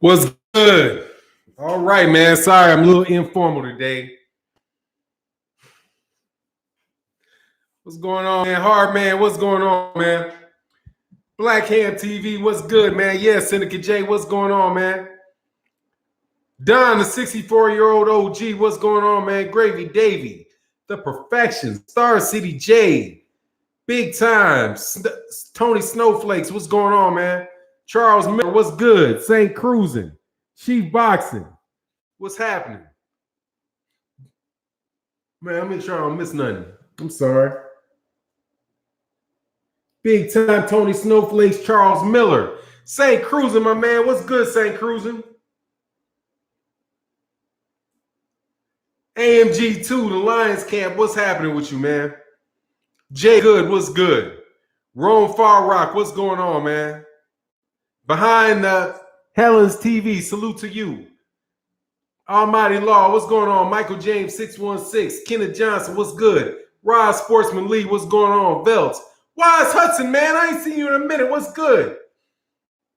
What's good? All right, man. Sorry, I'm a little informal today. What's going on, man? Hard man, what's going on, man? Black Ham TV, what's good, man? Yeah, Syndicate J, what's going on, man? Don, the 64-year-old OG, what's going on, man? Gravy Davy, The Perfection, Star City J, Big Time, Tony Snowflakes, what's going on, man? Charles Miller, what's good? St. Cruising, Chief Boxing, what's happening? Man, I'm make sure I don't miss nothing. I'm sorry. Big Time, Tony Snowflakes, Charles Miller. St. Cruising, my man. What's good, St. Cruising? AMG2, the Lions Camp. What's happening with you, man? Jay Good, what's good? Rome Far Rock, what's going on, man? Behind the Helen's TV, salute to you. Almighty Law, what's going on? Michael James 616, Kenneth Johnson, what's good? Rod Sportsman Lee, what's going on? Velts, Wise Hudson, man, I ain't seen you in a minute. What's good?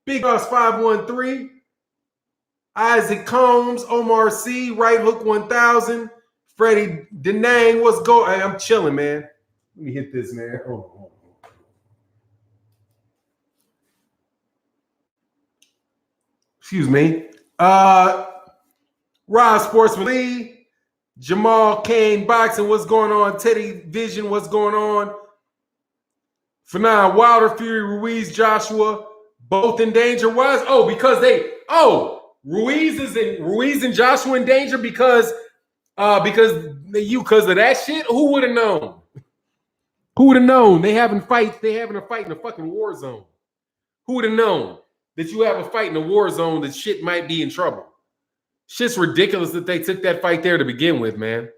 Big Boss 513, Isaac Combs, Omar C, Right Hook 1000, Freddie Denang, what's going? Hey, I'm chilling, man. Let me hit this, man. Hold on. Excuse me. Rod Sportsman Lee, Jamal Kane Boxing, what's going on? Teddy Vision, what's going on? Fanon Wilder, Fury Ruiz, Joshua, both in danger. Why? Because Ruiz and Joshua in danger because of that shit. Who would have known? Who would have known? They having a fight in a fucking war zone. Who would have known that you have a fight in a war zone that shit might be in trouble? Shit's ridiculous that they took that fight there to begin with, man.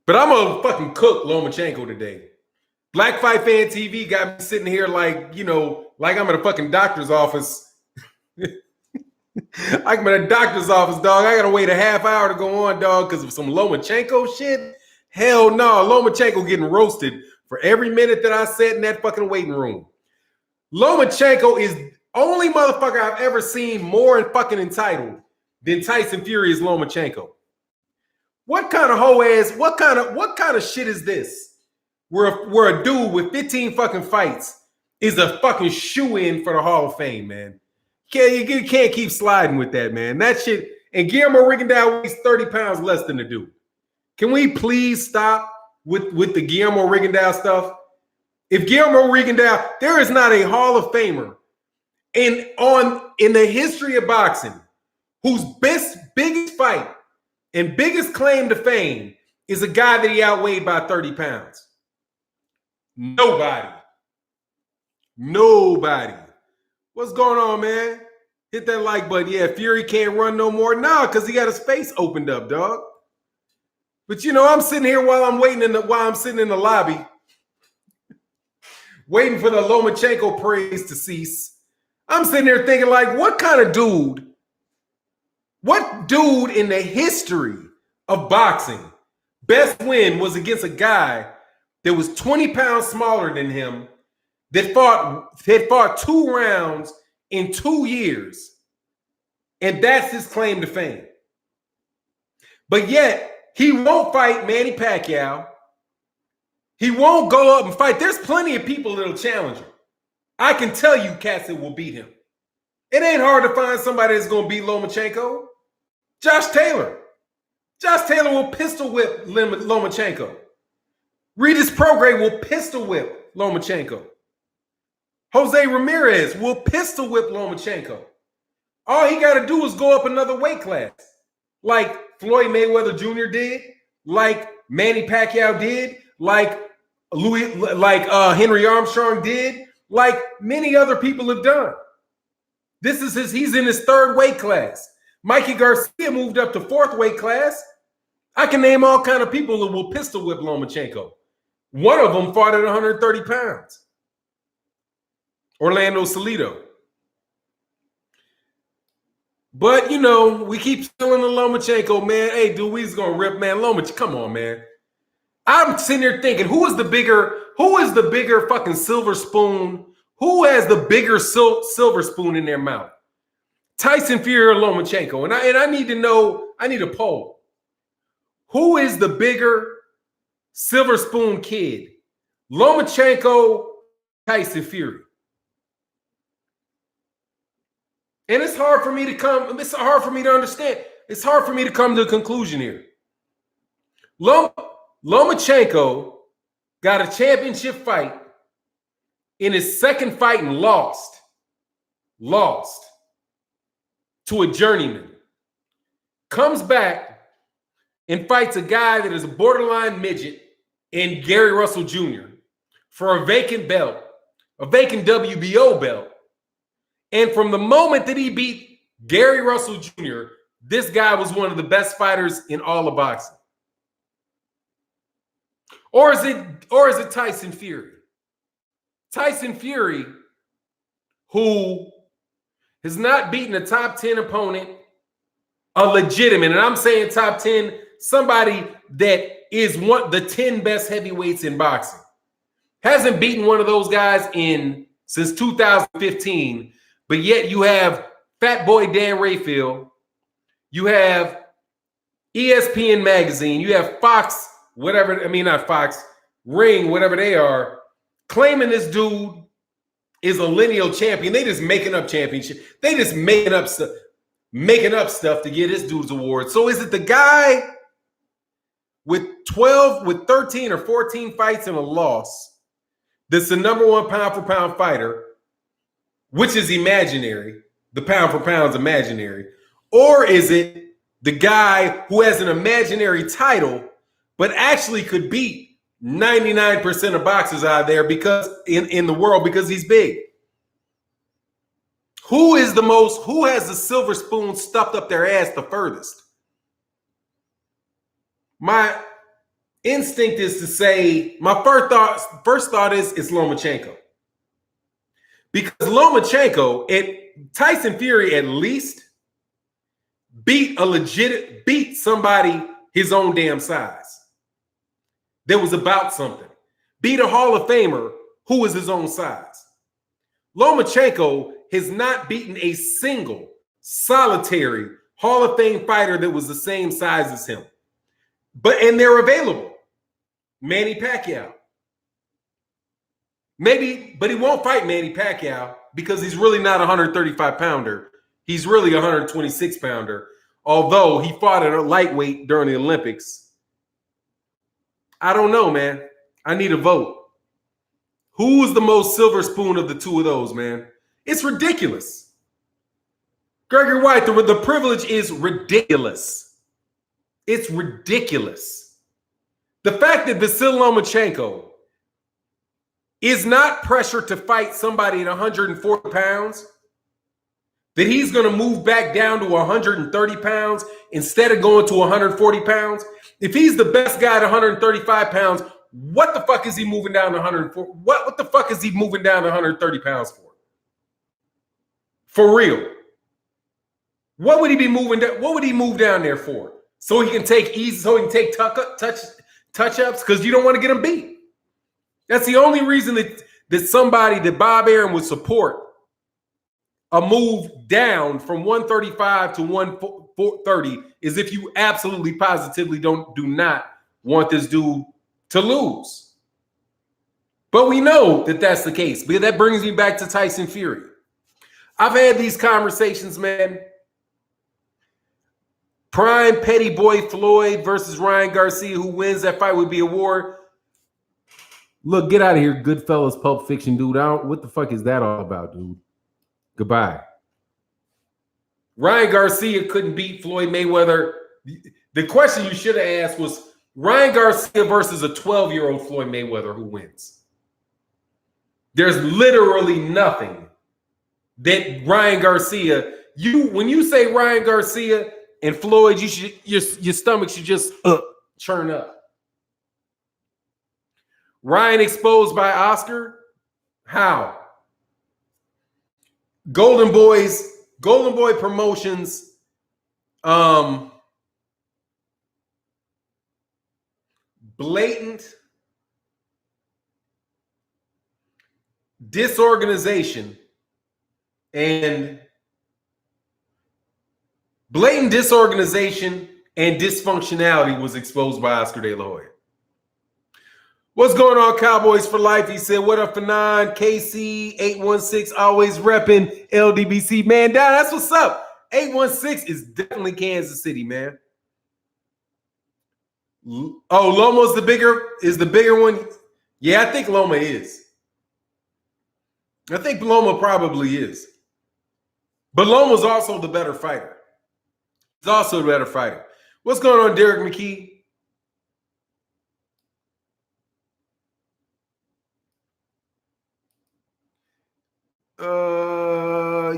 But I'm gonna fucking cook Lomachenko today. Black Fight Fan TV got me sitting here like I'm at a fucking doctor's office. I'm at a doctor's office, dog. I gotta wait a half hour to go on, dog, because of some Lomachenko shit. Hell no, Lomachenko getting roasted for every minute that I sat in that fucking waiting room. Lomachenko is the only motherfucker I've ever seen more fucking entitled than Tyson Fury is Lomachenko. What kind of hoe ass, what kind of shit is this? Where a dude with 15 fucking fights is a fucking shoe-in for the Hall of Fame, man. You can't keep sliding with that, man. That shit, and Guillermo Rigondeaux weighs 30 pounds less than the dude. Can we please stop with the Guillermo Rigondeaux stuff? If Guillermo Rigondeaux, there is not a Hall of Famer in the history of boxing whose biggest fight and biggest claim to fame is a guy that he outweighed by 30 pounds. Nobody. What's going on, man? Hit that like button. Yeah, Fury can't run no more. Nah, because he got his face opened up, dog. But I'm sitting here while I'm sitting in the lobby, waiting for the Lomachenko praise to cease. I'm sitting there thinking, like, what dude in the history of boxing best win was against a guy that was 20 pounds smaller than him, that fought 2 rounds in 2 years, and that's his claim to fame. But yet, he won't fight Manny Pacquiao. He won't go up and fight. There's plenty of people that'll challenge him. I can tell you cats that will beat him. It ain't hard to find somebody that's going to beat Lomachenko. Josh Taylor. Josh Taylor will pistol whip Lomachenko. Regis Prograis will pistol whip Lomachenko. Jose Ramirez will pistol whip Lomachenko. All he got to do is go up another weight class, like Floyd Mayweather Jr. did, like Manny Pacquiao did, like Henry Armstrong did, like many other people have done. He's in his 3rd weight class. Mikey Garcia moved up to 4th weight class. I can name all kind of people that will pistol whip Lomachenko. One of them fought at 130 pounds. Orlando Salido. But, we keep stealing the Lomachenko, man. Hey, dude, we just going to rip, man. Lomachenko, come on, man. I'm sitting there thinking, who is the bigger fucking silver spoon? Who has the bigger silver spoon in their mouth? Tyson Fury or Lomachenko? And I need to know, I need a poll. Who is the bigger silver spoon kid? Lomachenko, Tyson Fury. And it's hard for me to understand. It's hard for me to come to a conclusion here. Lomachenko got a championship fight in his second fight and lost to a journeyman. Comes back and fights a guy that is a borderline midget in Gary Russell Jr. for a vacant belt, a vacant WBO belt. And from the moment that he beat Gary Russell Jr., this guy was one of the best fighters in all of boxing. Or is it Tyson Fury? Tyson Fury, who has not beaten a top 10 opponent, a legitimate, and I'm saying top 10, somebody that is the 10 best heavyweights in boxing. Hasn't beaten one of those guys since 2015, but yet you have Fat Boy Dan Rayfield, you have ESPN Magazine, you have Fox, not Fox, Ring, whatever they are, claiming this dude is a lineal champion. They just making up championship. They just making up stuff to get this dude's award. So is it the guy with 13 or 14 fights and a loss that's the number one pound for pound fighter, which is imaginary? The pound for pound is imaginary. Or is it the guy who has an imaginary title but actually could beat 99% of boxers out there because in the world because he's big? Who has the silver spoon stuffed up their ass the furthest? My instinct is to say, my first thought is it's Lomachenko. Because Tyson Fury at least beat somebody his own damn size. That was about something. Beat a Hall of Famer who was his own size. Lomachenko has not beaten a single solitary Hall of Fame fighter that was the same size as him. And they're available. Manny Pacquiao. Maybe, but he won't fight Manny Pacquiao because he's really not a 135 pounder. He's really a 126 pounder. Although he fought at a lightweight during the Olympics. I don't know, man. I need a vote. Who's the most silver spoon of the two of those, man? It's ridiculous. Gregory White, the privilege is ridiculous. It's ridiculous. The fact that Vasyl Lomachenko is not pressured to fight somebody at 140 pounds, that he's going to move back down to 130 pounds instead of going to 140 pounds. If he's the best guy at 135 pounds, what the fuck is he moving down to 140? What the fuck is he moving down to 130 pounds for? For real. What would he be moving down? What would he move down there for? So he can take touch-ups because you don't want to get him beat. That's the only reason that Bob Arum would support a move down from 135 to 130 is if you absolutely positively do not want this dude to lose. But we know that that's the case, because that brings me back to Tyson Fury. I've had these conversations, man. Prime Petty Boy Floyd versus Ryan Garcia, who wins that fight would be award. Look, get out of here, Goodfellas, Pulp Fiction, dude. What the fuck is that all about, dude? Goodbye. Ryan Garcia couldn't beat Floyd Mayweather. The question you should have asked was Ryan Garcia versus a 12-year-old Floyd Mayweather, who wins? There's literally nothing that Ryan Garcia, when you say Ryan Garcia and Floyd, your stomach should just churn up. Ryan exposed by Oscar? How? Golden Boy Promotions, blatant disorganization and Blatant disorganization and dysfunctionality was exposed by Oscar De La Hoya. What's going on, Cowboys for Life? He said, what up, Fanon? KC816, always repping LDBC. Man, that's what's up. 816 is definitely Kansas City, man. Oh, Loma's the bigger one. Yeah, I think Loma is. I think Loma probably is. But Loma's also the better fighter. He's also the better fighter. What's going on, Derek McKee?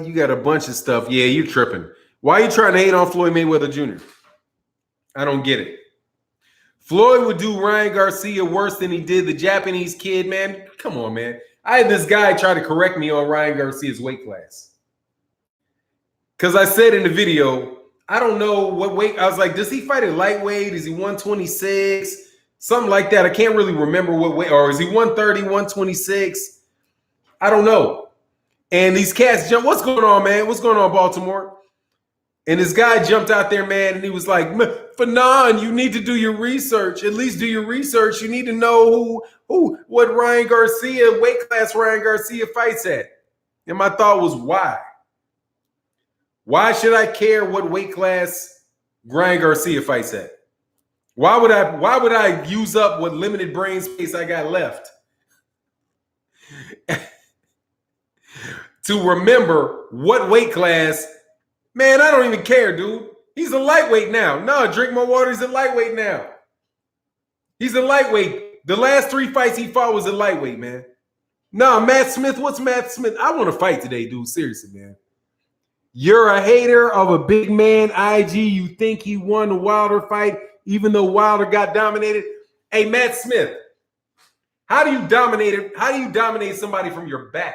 You got a bunch of stuff. Yeah, you're tripping. Why are you trying to hate on Floyd Mayweather Jr.? I don't get it. Floyd would do Ryan Garcia worse than he did the Japanese kid, man. Come on, man. I had this guy try to correct me on Ryan Garcia's weight class. Because I said in the video, I don't know what weight. I was like, does he fight at lightweight? Is he 126? Something like that. I can't really remember what weight. Or is he 130, 126? I don't know. And these cats jump. What's going on, man? What's going on, Baltimore? And this guy jumped out there, man, and he was like, Fanon, you need to do your research. At least do your research. You need to know what Ryan Garcia, weight class Ryan Garcia fights at. And my thought was, why? Why should I care what weight class Ryan Garcia fights at? Why would I use up what limited brain space I got left to remember what weight class? Man, I don't even care, dude. He's a lightweight now. No, drink more water. He's a lightweight now. He's a lightweight. The last 3 fights he fought was a lightweight, man. No, Matt Smith. What's Matt Smith? I want to fight today, dude. Seriously, man. You're a hater of a big man, IG. You think he won the Wilder fight, even though Wilder got dominated. Hey, Matt Smith, how do you dominate somebody from your back?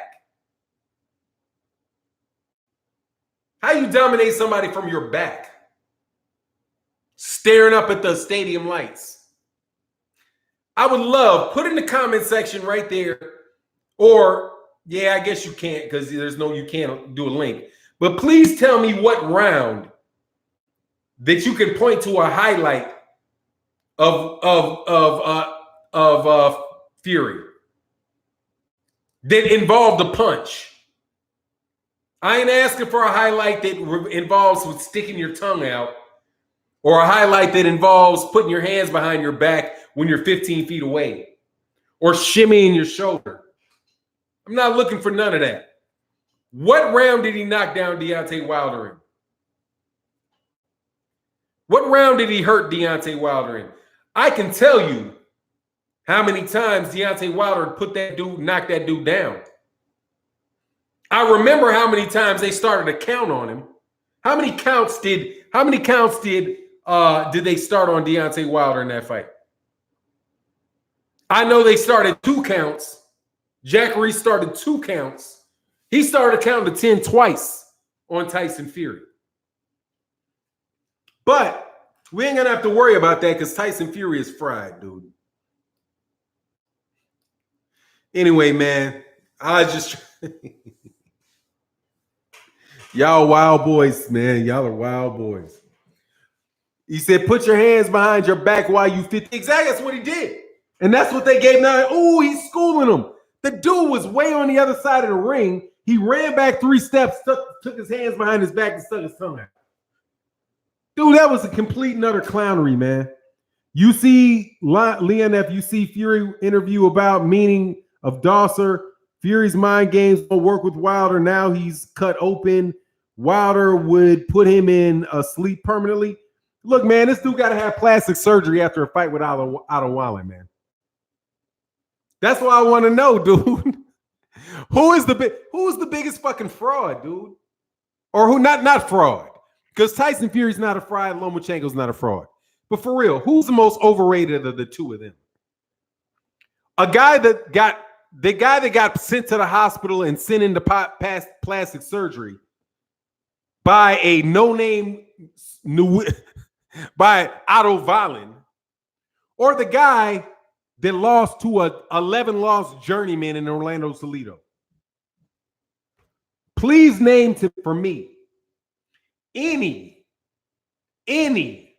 How you dominate somebody from your back? Staring up at the stadium lights. I would love, put in the comment section right there, or, yeah, I guess you can't because you can't do a link. But please tell me what round that you can point to a highlight of Fury that involved a punch. I ain't asking for a highlight that involves with sticking your tongue out, or a highlight that involves putting your hands behind your back when you're 15 feet away, or shimmying your shoulder. I'm not looking for none of that. What round did he knock down Deontay Wilder in? What round did he hurt Deontay Wilder in? I can tell you how many times Deontay Wilder knocked that dude down. I remember how many times they started to count on him. How many counts did they start on Deontay Wilder in that fight? I know they started 2 counts. Jack Reese started 2 counts. He started counting to 10 twice on Tyson Fury. But we ain't gonna have to worry about that because Tyson Fury is fried, dude. Anyway, man, I just y'all wild boys, man. Y'all are wild boys. He said, put your hands behind your back while you fit. Exactly, that's what he did. And that's what they gave now. Oh, he's schooling him. The dude was way on the other side of the ring. He ran back 3 steps, took his hands behind his back and stuck his tongue out. Dude, that was a complete and utter clownery, man. You see Leon F. You see Fury interview about meaning of Dawser. Fury's mind games won't work with Wilder. Now he's cut open. Wilder would put him in sleep permanently. Look, man, this dude got to have plastic surgery after a fight with Otto Wallen, man. That's what I want to know, dude. Who's the biggest fucking fraud, dude? Or who not fraud? Because Tyson Fury's not a fraud, Lomachenko's not a fraud. But for real, who's the most overrated of the 2 of them? The guy that got sent to the hospital and sent into past plastic surgery by a no-name by Otto Wallen, or the guy that lost to a 11-loss journeyman in Orlando Toledo. Please name for me any any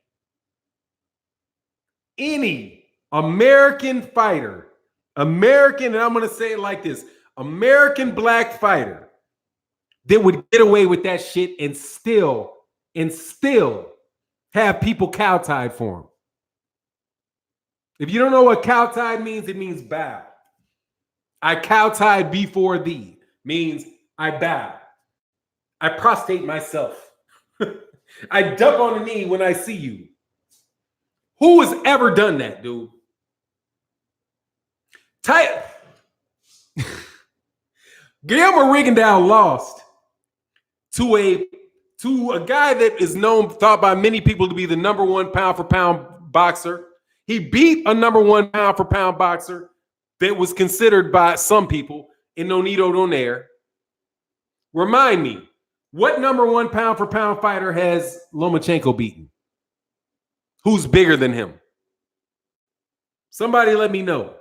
American fighter, and I'm going to say it like this, American black fighter that would get away with that shit and still have people cowtied for him. If you don't know what cowtied means, it means bow. I cowtied before thee means I bow. I prostrate myself. I dump on the knee when I see you. Who has ever done that, dude? Guillermo Rigondeaux lost to a guy that is thought by many people to be the number one pound for pound boxer. He beat a number one pound for pound boxer that was considered by some people in Nonito Donaire. Remind me, what number one pound for pound fighter has Lomachenko beaten? Who's bigger than him? Somebody let me know.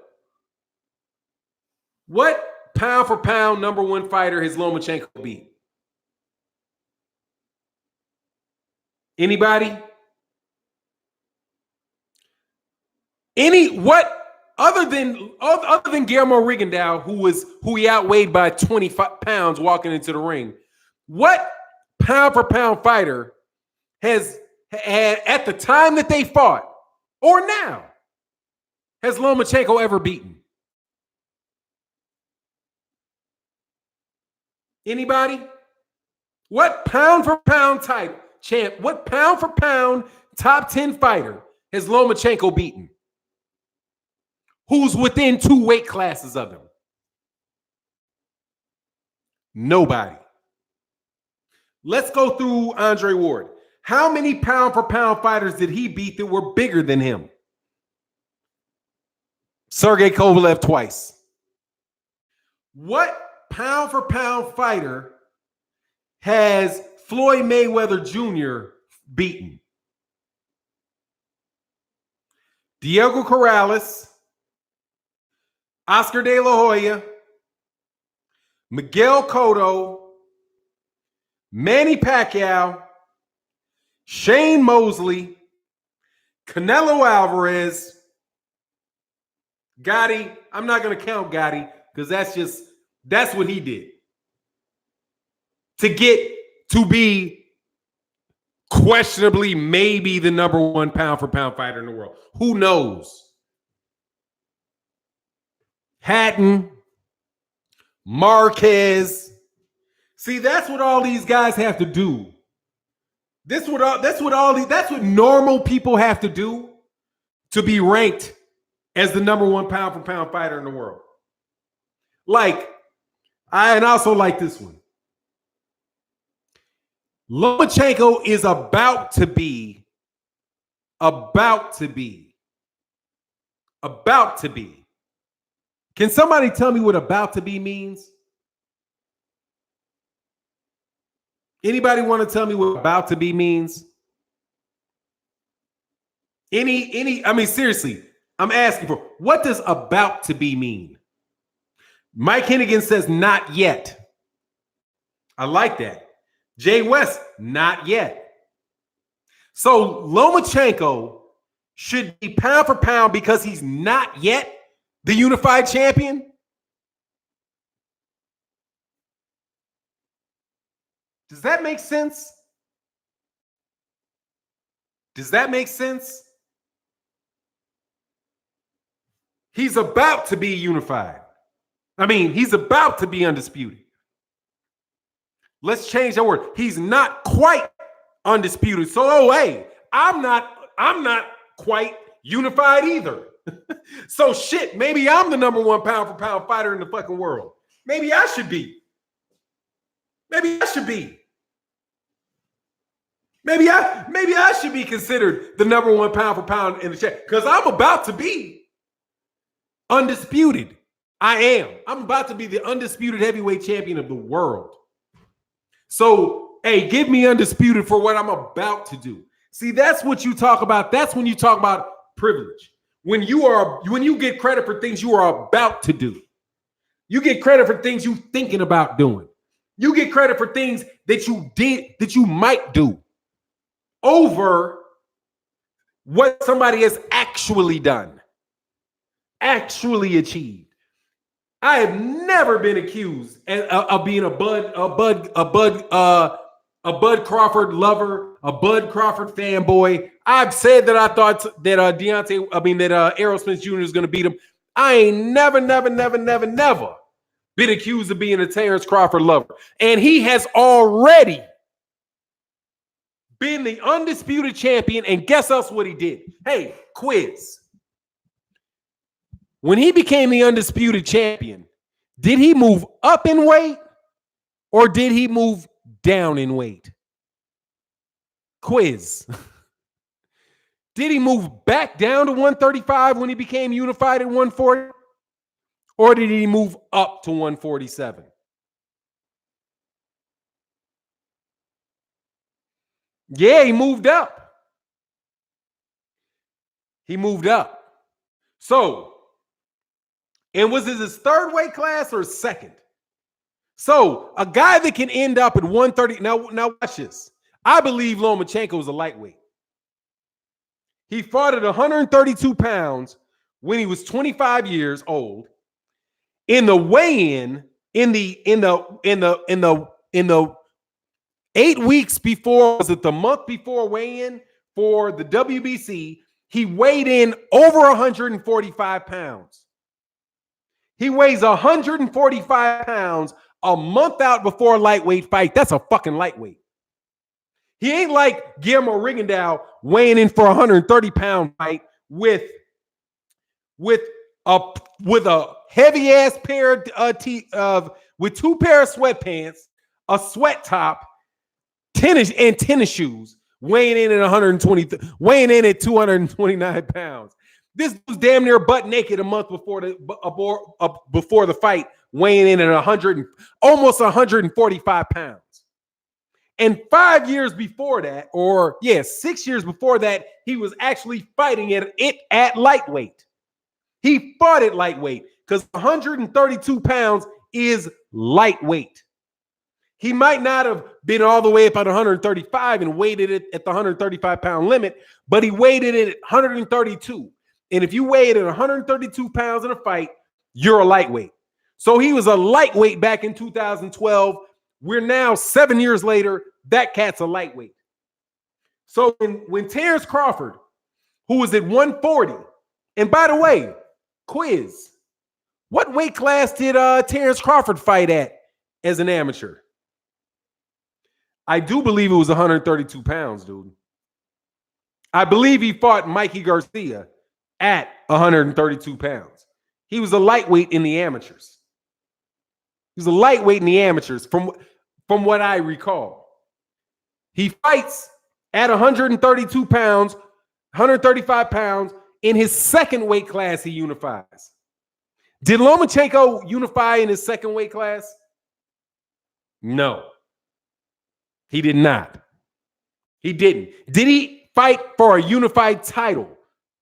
What pound for pound number one fighter has Lomachenko beat? Anybody? Other than Guillermo Rigondeaux, who he outweighed by 25 pounds walking into the ring, what pound for pound fighter has at the time that they fought or now has Lomachenko ever beaten? Anybody? What pound for pound type champ? What pound for pound top 10 fighter has Lomachenko beaten? Who's within 2 weight classes of him? Nobody. Let's go through Andre Ward. How many pound for pound fighters did he beat that were bigger than him? Sergey Kovalev twice. What pound for pound fighter has Floyd Mayweather Jr. beaten? Diego Corrales, Oscar De La Hoya, Miguel Cotto, Manny Pacquiao, Shane Mosley, Canelo Alvarez, Gotti. I'm not going to count Gotti because that's what he did to get to be questionably maybe the number one pound for pound fighter in the world. Who knows? Hatton, Marquez. See, that's what all these guys have to do. That's what normal people have to do to be ranked as the number one pound for pound fighter in the world. And also like this one. Lomachenko is about to be. Can somebody tell me what about to be means? Anybody want to tell me what about to be means? I mean, seriously, I'm asking for, what does about to be mean? Mike Hennigan says not yet. I like that. Jay West, not yet. So Lomachenko should be pound for pound because he's not yet the unified champion? Does that make sense? Does that make sense? He's about to be unified. I mean, he's about to be undisputed. Let's change that word. He's not quite undisputed. So, hey, I'm not quite unified either. So shit, maybe I'm the number one pound for pound fighter in the fucking world. Maybe I should be. Maybe I should be considered the number one pound for pound in the chat because I'm about to be undisputed. I am. I'm about to be the undisputed heavyweight champion of the world. So, hey, give me undisputed for what I'm about to do. See, that's what you talk about. That's when you talk about privilege. When you get credit for things you are about to do. You get credit for things you thinking about doing. You get credit for things that you did, that you might do over what somebody has actually done, actually achieved. I have never been accused of being a Bud Crawford lover, a Bud Crawford fanboy. I've said that I thought that Errol Spence Jr. is going to beat him. I ain't never been accused of being a Terrence Crawford lover. And he has already been the undisputed champion. And guess us what he did? Hey, quiz. When he became the undisputed champion, did he move up in weight or did he move down in weight? Quiz. Did he move back down to 135 when he became unified at 140? Or did he move up to 147? Yeah, he moved up. He moved up. So, and was this his third weight class or second? So, a guy that can end up at 130. Now watch this. I believe Lomachenko is a lightweight. He fought at 132 pounds when he was 25 years old. In the weigh-in, in the 8 weeks before, was it the month before weigh-in for the WBC, he weighed in over 145 pounds. He weighs 145 pounds a month out before a lightweight fight. That's a fucking lightweight. He ain't like Guillermo Rigondeaux weighing in for a 130-pound fight with a heavy ass pair with two pair of sweatpants, a sweat top, tennis shoes, weighing in at 229 pounds. This was damn near butt naked a month before the fight, weighing in at almost 145 pounds. And 5 years before that, 6 years before that, he was actually fighting it at lightweight. He fought at lightweight because 132 pounds is lightweight. He might not have been all the way up at 135 and weighted it at the 135-pound limit, but he weighted it at 132. And if you weigh it at 132 pounds in a fight, you're a lightweight. So he was a lightweight back in 2012. We're now 7 years later. That cat's a lightweight. So when Terrence Crawford, who was at 140, and by the way, quiz, what weight class did Terrence Crawford fight at as an amateur? I do believe it was 132 pounds, dude. I believe he fought Mikey Garcia at 132 pounds. He was a lightweight in the amateurs. He was a lightweight in the amateurs from what I recall. He fights at 132 pounds, 135 pounds. In his second weight class, he unifies. Did Lomachenko unify in his second weight class? No. He did not. He didn't. Did he fight for a unified title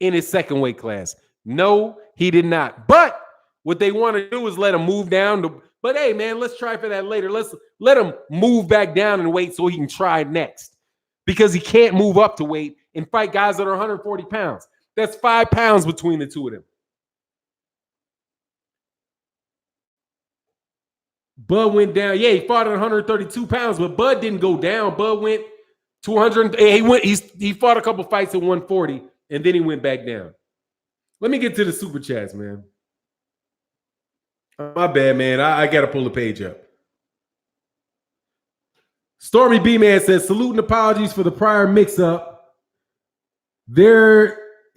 in his second weight class? No, he did not. But what they want to do is let him move down to, but hey, man, let's try for that later. Let's let him move back down in weight so he can try next. Because he can't move up to weight and fight guys that are 140 pounds. That's 5 pounds between the two of them. Bud went down. Yeah, he fought at 132 pounds, but Bud didn't go down. Bud went to 100. He fought a couple fights at 140, and then he went back down. Let me get to the super chats, man. My bad, man. I got to pull the page up. Stormy B-Man says, salute and apologies for the prior mix-up.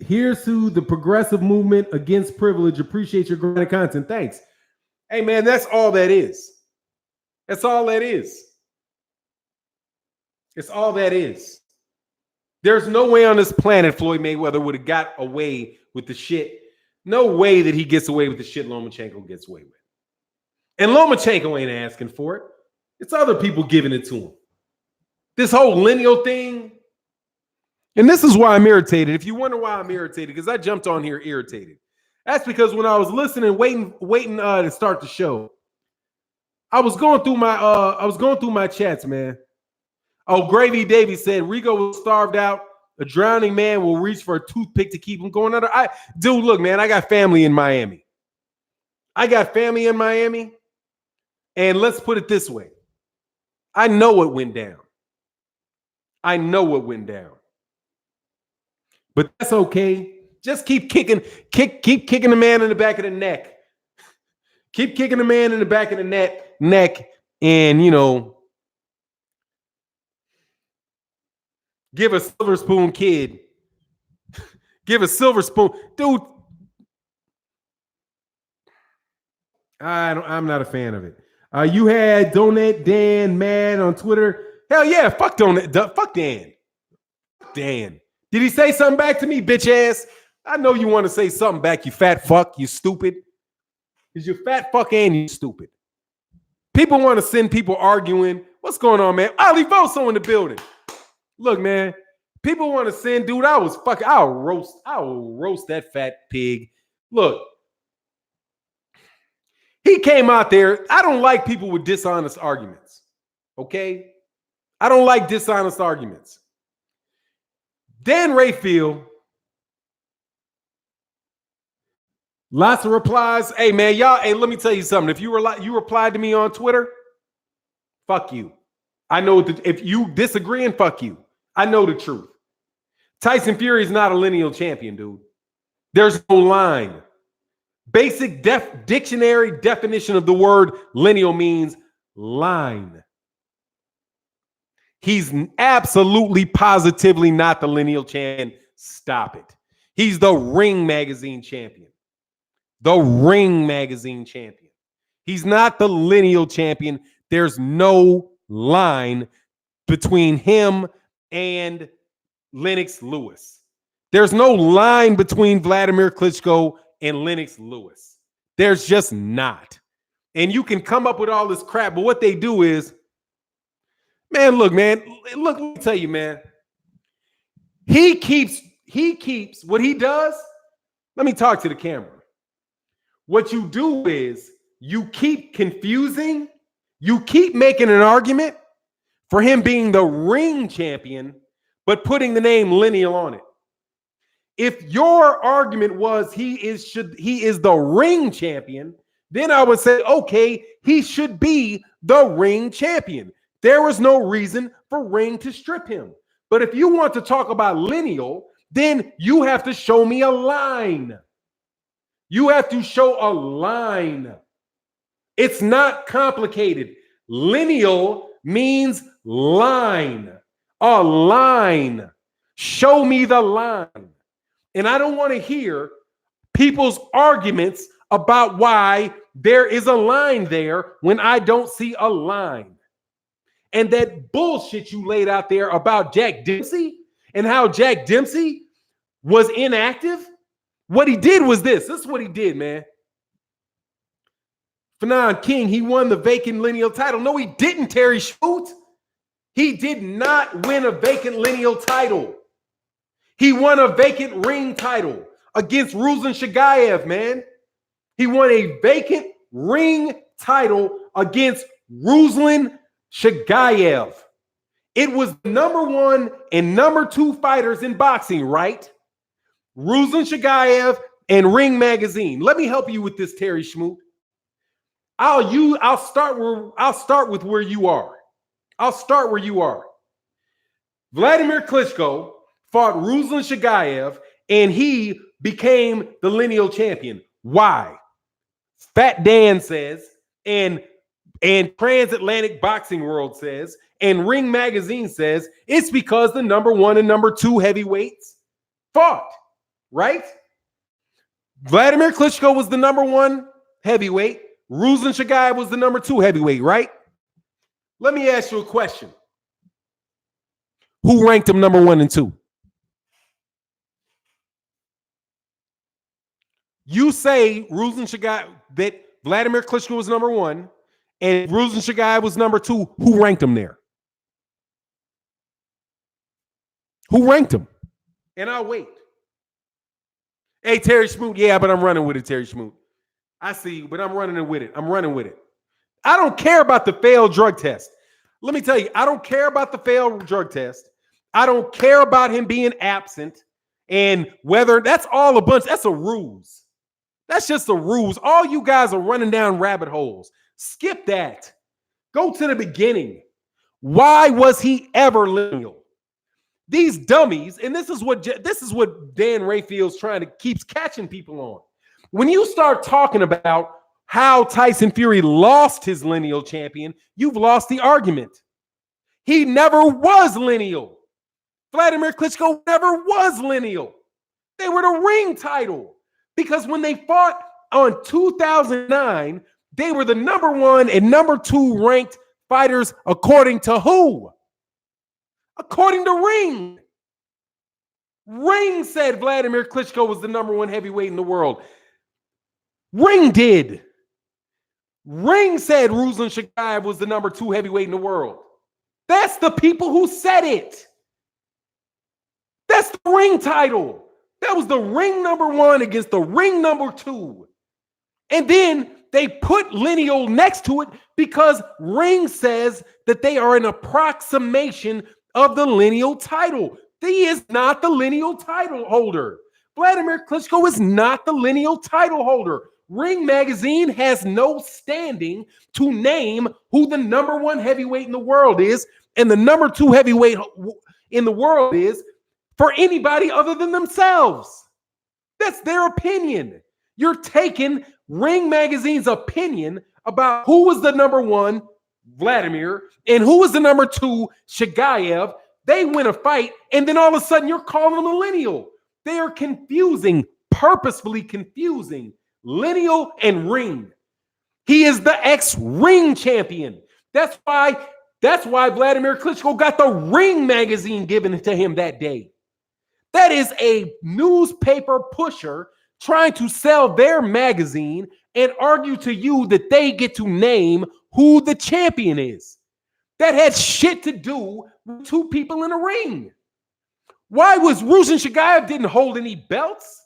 Here's to the progressive movement against privilege. Appreciate your great content. Thanks. Hey, man, that's all that is. That's all that is. It's all that is. There's no way on this planet Floyd Mayweather would have got away with the shit. No way that he gets away with the shit Lomachenko gets away with. And Lomachenko ain't asking for it. It's other people giving it to him. This whole lineal thing. And this is why I'm irritated. If you wonder why I'm irritated, because I jumped on here irritated. That's because when I was listening, waiting to start the show, I was going through my chats, man. Oh, Gravy Davy said Rigo was starved out A drowning man will reach for a toothpick to keep him going under. Dude, look, man, I got family in Miami. And let's put it this way. I know what went down. But that's okay. Just keep kicking the man in the back of the neck. Keep kicking the man in the back of the neck, and give a silver spoon kid. Give a silver spoon. Dude, I'm not a fan of it. You had Donut Dan mad on Twitter. Hell yeah, fuck Donut. Fuck Dan. Dan. Did he say something back to me, bitch ass? I know you want to say something back, you fat fuck, you stupid. Because you're fat fuck and you stupid. People want to send people arguing. What's going on, man? Ali Voso in the building. Look, man. People want to send, dude. I'll roast that fat pig. Look. He came out there. I don't like people with dishonest arguments. Okay? I don't like dishonest arguments. Dan Rayfield. Lots of replies. Hey, man, y'all. Hey, let me tell you something. If you replied to me on Twitter, fuck you. I know if you disagreeing, fuck you. I know the truth. Tyson Fury is not a lineal champion, dude. There's no line. Basic dictionary definition of the word lineal means line. He's absolutely, positively not the lineal champion. Stop it. He's the Ring Magazine champion. The Ring Magazine champion. He's not the lineal champion. There's no line between him and Lennox Lewis. There's no line between Vladimir Klitschko and Lennox Lewis. There's just not. And you can come up with all this crap, but what they do is, man, look, let me tell you, man. He keeps what he does. Let me talk to the camera. What you do is you keep confusing, you keep making an argument for him being the ring champion, but putting the name lineal on it. If your argument was he is the ring champion, then I would say, okay, he should be the ring champion. There was no reason for Ring to strip him. But if you want to talk about lineal, then you have to show me a line. You have to show a line. It's not complicated. Lineal means line. A line. Show me the line. And I don't want to hear people's arguments about why there is a line there when I don't see a line. And that bullshit you laid out there about Jack Dempsey and how Jack Dempsey was inactive. What he did was this. This is what he did, man. Fanon King, he won the vacant lineal title. No, he didn't, Terry Schmoot. He did not win a vacant lineal title. He won a vacant ring title against Ruslan Shagayev, man. He won a vacant ring title against Ruslan Shagayev. It was number 1 and number 2 fighters in boxing, right? Ruslan Shagayev and Ring Magazine. Let me help you with this, Terry Schmoot. I'll start with where you are. I'll start where you are. Vladimir Klitschko fought Ruslan Shagayev, and he became the lineal champion. Why? Fat Dan says, and Transatlantic Boxing World says, and Ring Magazine says, it's because the number 1 and number 2 heavyweights fought, right? Vladimir Klitschko was the number 1 heavyweight. Ruslan Shagayev was the number 2 heavyweight, right? Let me ask you a question. Who ranked him number 1 and 2? You say Ruslan Shagayev, that Vladimir Klitschko was number 1 and Ruslan Shagayev was number 2. Who ranked him there? Who ranked him? And I'll wait. Hey, Terry Schmoot. Yeah, but I'm running with it, Terry Schmoot. I see you, but I'm running with it. I don't care about the failed drug test. Let me tell you, I don't care about the failed drug test. I don't care about him being absent and whether that's all a bunch. That's a ruse. That's just a ruse. All you guys are running down rabbit holes. Skip that. Go to the beginning. Why was he ever lineal? These dummies, and this is what Dan Rayfield's trying to keeps catching people on. When you start talking about how Tyson Fury lost his lineal champion, you've lost the argument. He never was lineal. Vladimir Klitschko never was lineal. They were the ring title because when they fought on 2009, they were the number 1 and number 2 ranked fighters according to who? According to Ring. Ring said Vladimir Klitschko was the number 1 heavyweight in the world. Ring did. Ring said Ruslan Shagayev was the number 2 heavyweight in the world. That's the people who said it. That's the Ring title. That was the Ring number 1 against the Ring number 2. And then they put lineal next to it because Ring says that they are an approximation of the lineal title. He is not the lineal title holder. Vladimir Klitschko is not the lineal title holder. Ring magazine has no standing to name who the number 1 heavyweight in the world is and the number 2 heavyweight in the world is for anybody other than themselves. That's their opinion. You're taking Ring magazine's opinion about who was the number 1, Vladimir, and who was the number 2, Shagayev. They win a fight, and then all of a sudden you're calling them a lineal. They are confusing, purposefully confusing lineal and Ring. He is the ex-Ring champion. That's why Vladimir Klitschko got the Ring magazine given to him that day. That is a newspaper pusher trying to sell their magazine and argue to you that they get to name who the champion is. That had shit to do with 2 people in a ring. Why was Ruslan Shagayev didn't hold any belts?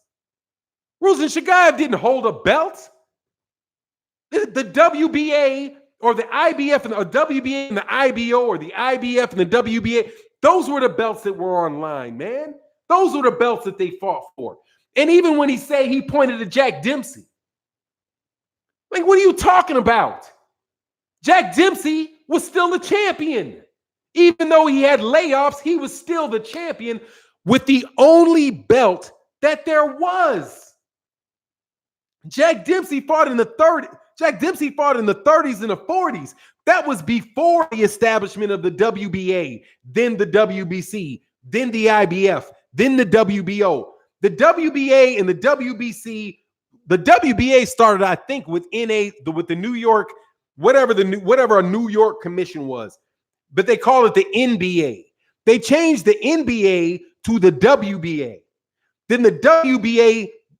Ruslan Shagayev didn't hold a belt. The WBA or the IBF and the WBA and the IBO or the IBF and the WBA, those were the belts that were online, man. Those were the belts that they fought for. And even when he pointed to Jack Dempsey. Like, what are you talking about? Jack Dempsey was still the champion. Even though he had layoffs, he was still the champion with the only belt that there was. Jack Dempsey fought in the 30s. Jack Dempsey fought in the 30s and the 40s. That was before the establishment of the WBA, then the WBC, then the IBF, then the WBO. The WBA and the WBC, the WBA started, I think, with the New York, whatever a New York commission was, but they call it the NBA. They changed the NBA to the WBA. Then the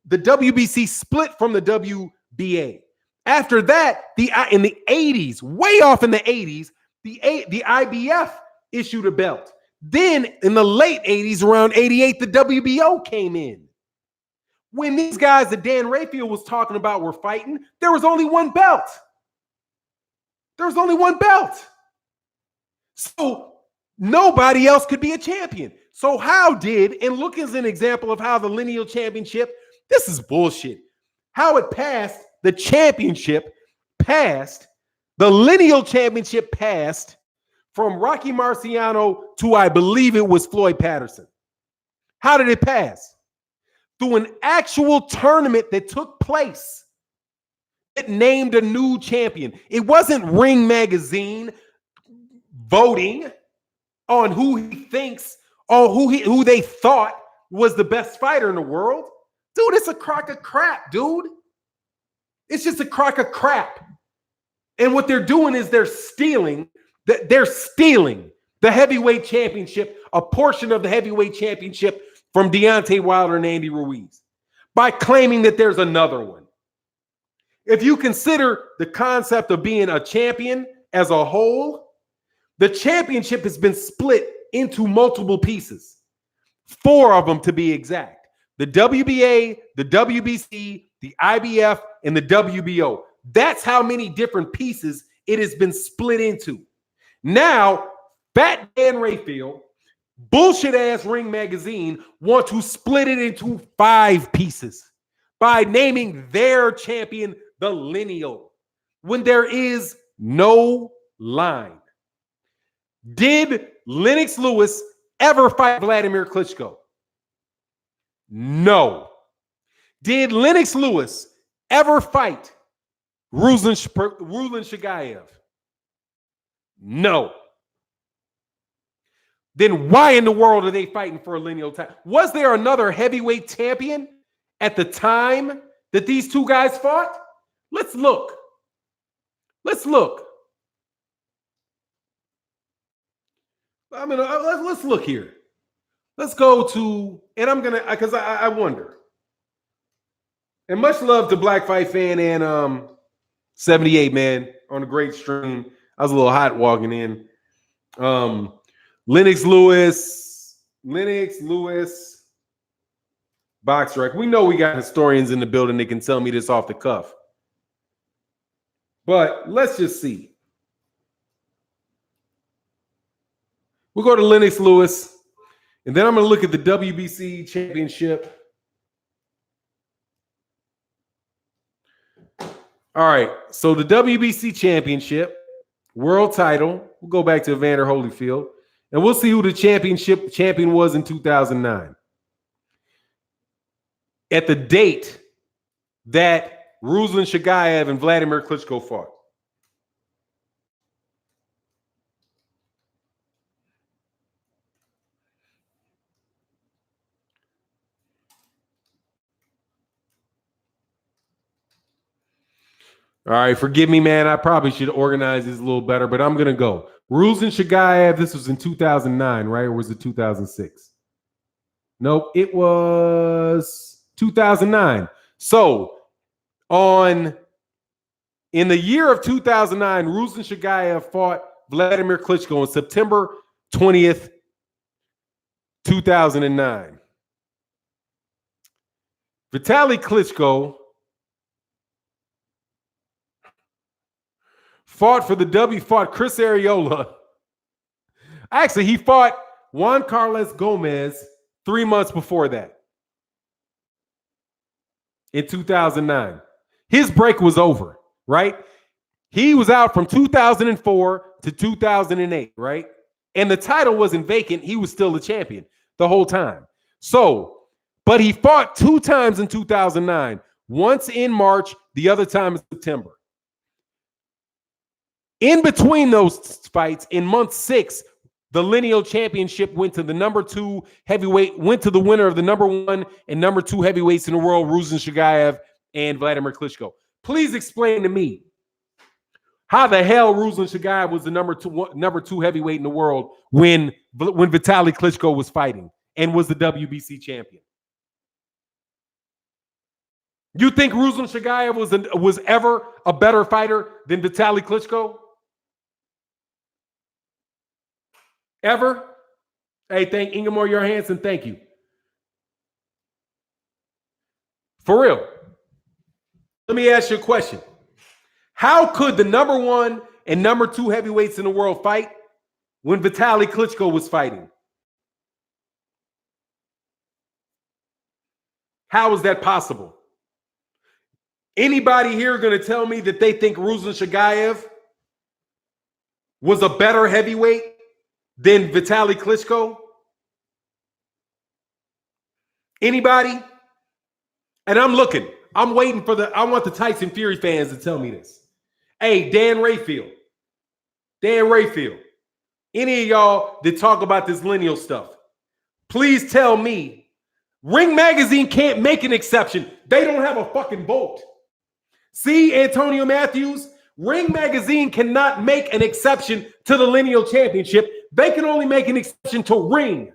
WBC split from the WBA. After that, in the 80s, way off in the 80s, the IBF issued a belt. Then in the late 80s, around 88, the WBO came in. When these guys that Dan Rayfield was talking about were fighting, there was only one belt. There was only one belt. So nobody else could be a champion. So and look as an example of how the lineal championship, this is bullshit. How it passed, the championship passed, the lineal championship passed from Rocky Marciano to, I believe it was Floyd Patterson. How did it pass? Through an actual tournament that took place. It named a new champion. It wasn't Ring Magazine voting on who he thinks or who they thought was the best fighter in the world. Dude, it's a crock of crap, dude. It's just a crock of crap. And what they're doing is they're stealing the heavyweight championship, a portion of the heavyweight championship from Deontay Wilder and Andy Ruiz by claiming that there's another one. If you consider the concept of being a champion as a whole, the championship has been split into multiple pieces, 4 of them to be exact. The WBA, the WBC, the IBF, and the WBO. That's how many different pieces it has been split into. Now, Fat Dan Rayfield bullshit ass Ring magazine want to split it into 5 pieces by naming their champion the lineal when there is no line. Did Lennox Lewis ever fight Vladimir Klitschko? No. Did Lennox Lewis ever fight Ruslan Shagayev? No. Then why in the world are they fighting for a lineal title? Was there another heavyweight champion at the time that these two guys fought? Let's look. Let's look. Let's look here. Let's go to, and I'm gonna, because I wonder. And much love to Black Fight Fan and 78, man, on a great stream. I was a little hot walking in. Lennox Lewis, Box Rec. We know we got historians in the building that can tell me this off the cuff. But let's just see. We'll go to Lennox Lewis, and then I'm going to look at the WBC championship. All right, so the WBC championship, world title, we'll go back to Evander Holyfield, and we'll see who the champion was in 2009. At the date that Ruslan Shagayev and Vladimir Klitschko fought. All right, forgive me, man. I probably should organize this a little better, but I'm going to go. Ruslan Shagayev, this was in 2009, right? Or was it 2006? Nope, it was 2009. So, in the year of 2009, Ruslan Shagayev fought Vladimir Klitschko on September 20th, 2009. Vitaly Klitschko fought Chris Areola. Actually, he fought Juan Carlos Gomez 3 months before that. In 2009. His break was over, right? He was out from 2004 to 2008, right? And the title wasn't vacant. He was still the champion the whole time. So, but he fought 2 times in 2009. Once in March, the other time in September. In between those fights, in month 6, the lineal championship went to the number 2 heavyweight, went to the winner of the number 1 and number 2 heavyweights in the world, Ruslan Shagayev and Vladimir Klitschko. Please explain to me how the hell Ruslan Shagayev was the number 2 heavyweight in the world when Vitaly Klitschko was fighting and was the WBC champion. You think Ruslan Shagayev was ever a better fighter than Vitaly Klitschko? Ever? Hey, thank Ingemar Johansson. Thank you. For real. Let me ask you a question. How could the number 1 and number 2 heavyweights in the world fight when Vitaly Klitschko was fighting? How is that possible? Anybody here going to tell me that they think Ruslan Shagayev was a better heavyweight than Vitaly Klitschko? Anybody? And I'm looking. I'm waiting for I want the Tyson Fury fans to tell me this. Hey, Dan Rayfield. Any of y'all that talk about this lineal stuff, please tell me. Ring Magazine can't make an exception. They don't have a fucking vote. See, Antonio Matthews, Ring Magazine cannot make an exception to the lineal championship. They can only make an exception to Ring.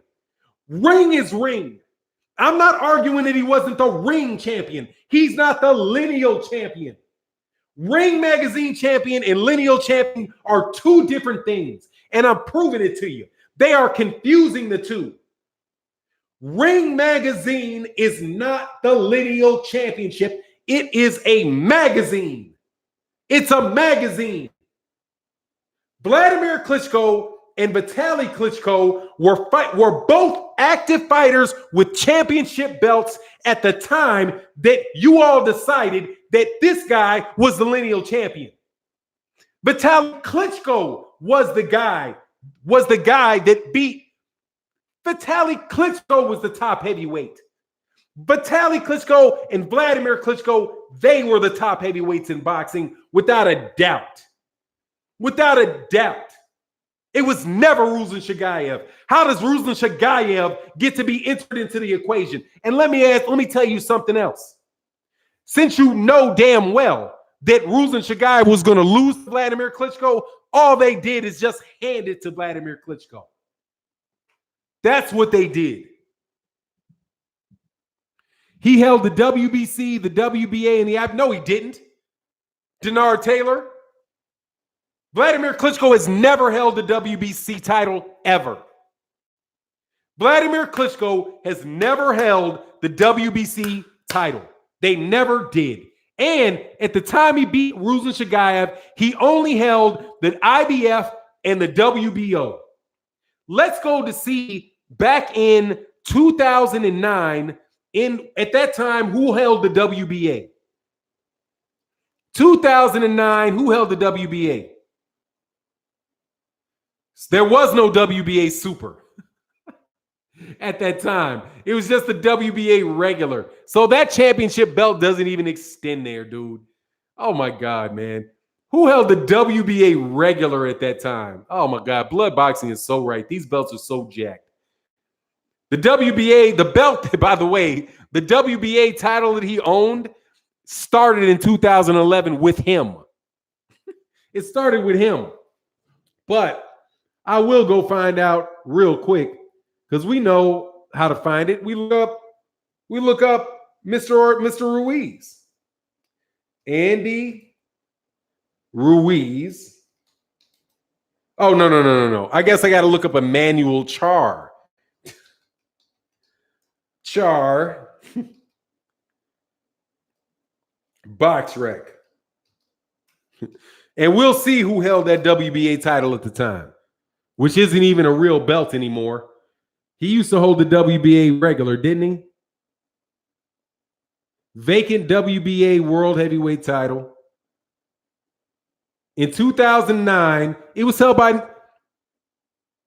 Ring is Ring. I'm not arguing that he wasn't the Ring champion. He's not the lineal champion. Ring Magazine champion and lineal champion are 2 different things. And I'm proving it to you. They are confusing the 2. Ring Magazine is not the lineal championship. It is a magazine. It's a magazine. Vladimir Klitschko and Vitaly Klitschko were both active fighters with championship belts at the time that you all decided that this guy was the lineal champion. Vitaly Klitschko was the guy that beat. Vitaly Klitschko was the top heavyweight. Vitaly Klitschko and Vladimir Klitschko, they were the top heavyweights in boxing without a doubt. Without a doubt. It was never Ruslan Shagayev. How does Ruslan Shagayev get to be entered into the equation? And let me tell you something else. Since you know damn well that Ruslan Shagayev was going to lose to Vladimir Klitschko, all they did is just hand it to Vladimir Klitschko. That's what they did. He held the WBC, the WBA, and the no, he didn't. Denard Taylor. Vladimir Klitschko has never held the WBC title ever. Vladimir Klitschko has never held the WBC title. They never did. And at the time he beat Ruslan Shagayev, he only held the IBF and the WBO. Let's go to see back in 2009, at that time, who held the WBA? 2009, who held the WBA? There was no WBA Super at that time. It was just the WBA regular. So that championship belt doesn't even extend there, dude. Oh, my God, man. Who held the WBA regular at that time? Oh, my God. Blood boxing is so right. These belts are so jacked. The WBA, the belt, by the way, the WBA title that he owned started in 2011 with him. It started with him. But I will go find out real quick because we know how to find it. We look up Mr. Ruiz. Andy Ruiz. Oh, no. I guess I got to look up Emmanuel Char. Char. Box rec. And we'll see who held that WBA title at the time, which isn't even a real belt anymore. He used to hold the WBA regular, didn't he? Vacant WBA World Heavyweight title. In 2009, it was held by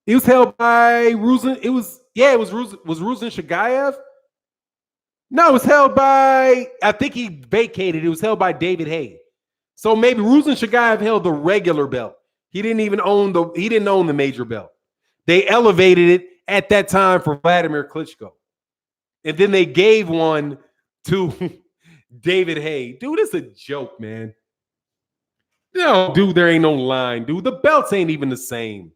Ruslan. It was Ruslan Shagayev? No, it was held by, I think he vacated. It was held by David Hay. So maybe Ruslan Shagayev held the regular belt. He didn't own the major belt. They elevated it at that time for Vladimir Klitschko. And then they gave one to David Hay. Dude, it's a joke, man. No, dude, there ain't no line, dude. The belts ain't even the same.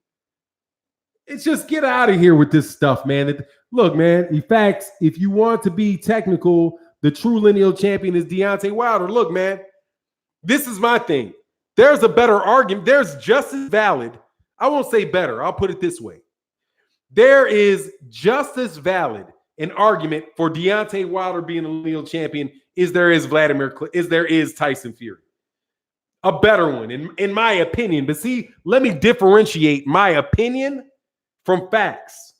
It's just get out of here with this stuff, man. Look, man, in fact, if you want to be technical, the true lineal champion is Deontay Wilder. Look, man, this is my thing. There's a better argument. There's just as valid. I won't say better. I'll put it this way. There is just as valid an argument for Deontay Wilder being a lineal champion as there is Tyson Fury. A better one, in my opinion. But see, let me differentiate my opinion from facts.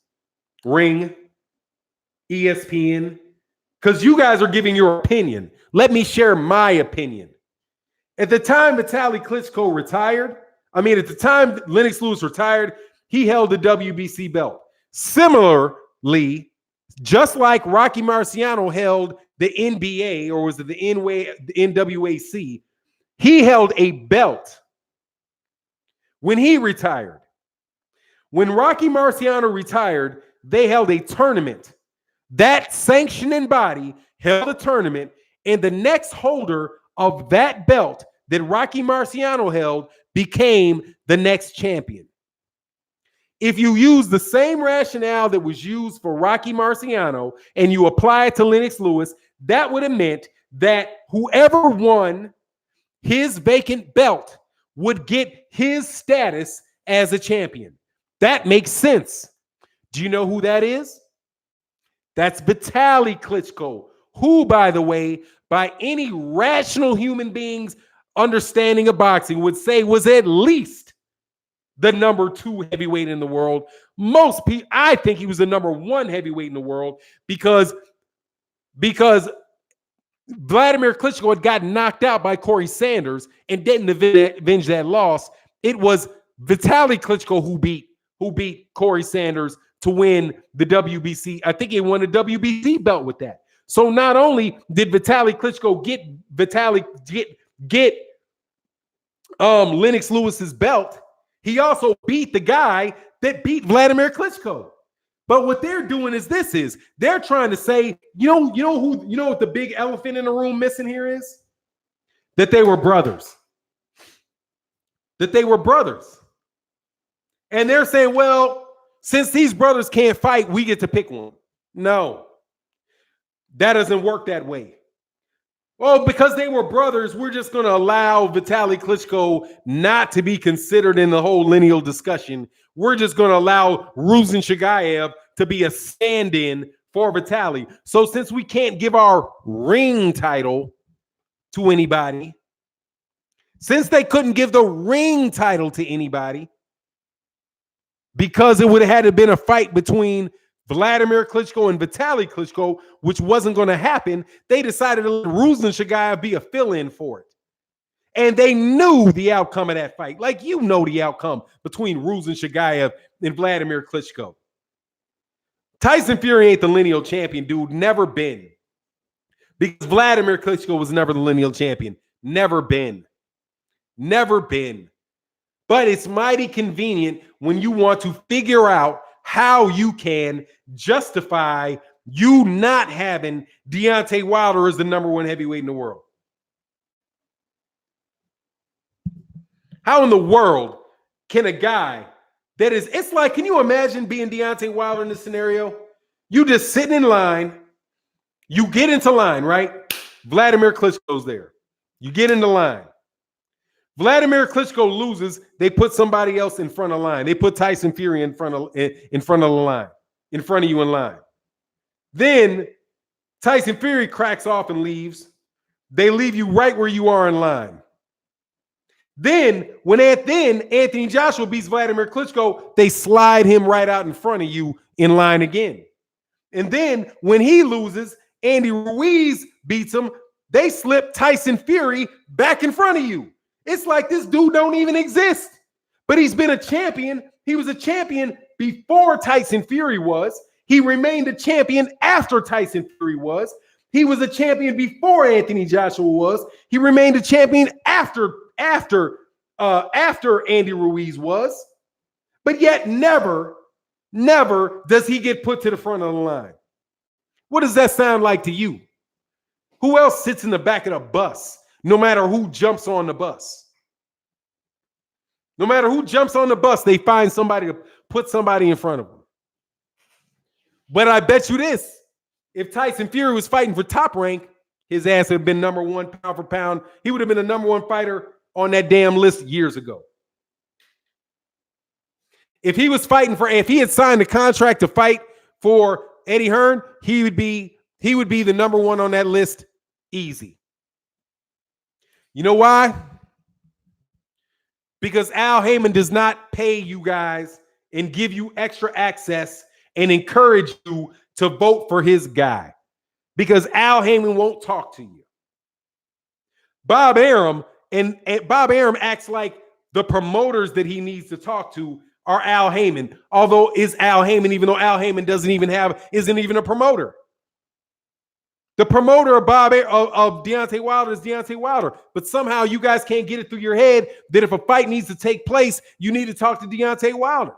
Ring, ESPN, because you guys are giving your opinion. Let me share my opinion. At the time Vitaly Klitschko retired, at the time Lennox Lewis retired, he held the WBC belt. Similarly, just like Rocky Marciano held the NBA, or was it the NWAC, he held a belt when he retired. When Rocky Marciano retired, they held a tournament. That sanctioning body held a tournament, and the next holder of that belt that Rocky Marciano held became the next champion. If you use the same rationale that was used for Rocky Marciano and you apply it to Lennox Lewis, that would have meant that whoever won his vacant belt would get his status as a champion. That makes sense. Do you know who that is? That's Vitaly Klitschko, who, by the way, by any rational human being's understanding of boxing would say was at least the number 2 heavyweight in the world. Most people, I think he was the number 1 heavyweight in the world because Vladimir Klitschko had gotten knocked out by Corey Sanders and didn't avenge that loss. It was Vitaly Klitschko who beat Corey Sanders to win the WBC. I think he won the WBC belt with that. So not only did Vitaly Klitschko get Lennox Lewis's belt, he also beat the guy that beat Vladimir Klitschko. But what they're doing is they're trying to say, you know what the big elephant in the room missing here is? That they were brothers. That they were brothers. And they're saying, well, since these brothers can't fight, we get to pick one. No, that doesn't work that way. Well, because they were brothers, we're just going to allow Vitaly Klitschko not to be considered in the whole lineal discussion. We're just going to allow Ruslan Shagayev to be a stand-in for Vitaly. So since we can't give our ring title to anybody, since they couldn't give the ring title to anybody, because it would have had to been a fight between Vladimir Klitschko and Vitaly Klitschko, which wasn't going to happen, they decided to let Ruslan Shagayev be a fill-in for it. And they knew the outcome of that fight. Like, you know the outcome between Ruslan Shagayev and Vladimir Klitschko. Tyson Fury ain't the lineal champion, dude. Never been. Because Vladimir Klitschko was never the lineal champion. Never been. Never been. But it's mighty convenient when you want to figure out how you can justify you not having Deontay Wilder as the number 1 heavyweight in the world. How in the world can a guy that is, it's like, can you imagine being Deontay Wilder in this scenario? You just sitting in line, you get into line, right? Vladimir Klitschko's there. You get into line. Vladimir Klitschko loses, they put somebody else in front of the line. They put Tyson Fury in front of the line, in front of you in line. Then Tyson Fury cracks off and leaves. They leave you right where you are in line. Then Anthony Joshua beats Vladimir Klitschko, they slide him right out in front of you in line again. And then when he loses, Andy Ruiz beats him, they slip Tyson Fury back in front of you. It's like this dude don't even exist. But he's been a champion. He was a champion before Tyson Fury was. He remained a champion after Tyson Fury was. He was a champion before Anthony Joshua was. He remained a champion after Andy Ruiz was. But yet never does he get put to the front of the line. What does that sound like to you? Who else sits in the back of the bus? No matter who jumps on the bus. No matter who jumps on the bus, they find somebody to put somebody in front of them. But I bet you this, if Tyson Fury was fighting for Top Rank, his ass would have been number 1 pound for pound. He would have been the number 1 fighter on that damn list years ago. If he had signed a contract to fight for Eddie Hearn, he would be the number 1 on that list easy. You know why? Because Al Heyman does not pay you guys and give you extra access and encourage you to vote for his guy. Because Al Heyman won't talk to you. Bob Arum acts like the promoters that he needs to talk to are Al Heyman. Although is Al Heyman, even though Al Heyman isn't even a promoter. The promoter of Deontay Wilder is Deontay Wilder. But somehow you guys can't get it through your head that if a fight needs to take place, you need to talk to Deontay Wilder.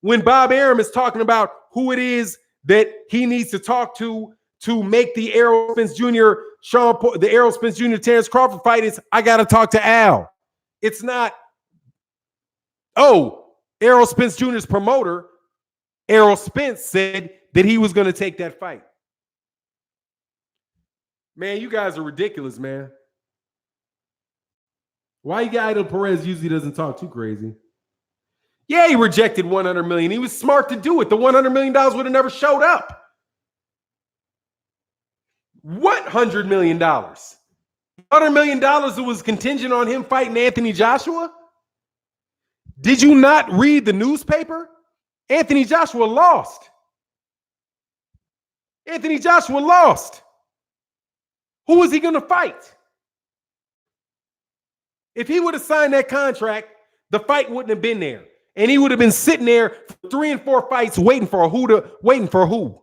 When Bob Arum is talking about who it is that he needs to talk to make the Errol Spence Jr. Terrence Crawford fight, I got to talk to Al. It's not, Errol Spence Jr.'s promoter, Errol Spence, said that he was going to take that fight. Man, you guys are ridiculous, man. Why you got Idol Perez usually doesn't talk too crazy? Yeah, he rejected $100 million. He was smart to do it. The $100 million would have never showed up. What $100 million? $100 million that was contingent on him fighting Anthony Joshua? Did you not read the newspaper? Anthony Joshua lost. Anthony Joshua lost. Who was he going to fight? If he would have signed that contract, the fight wouldn't have been there. And he would have been sitting there for 3 and 4 fights waiting for who?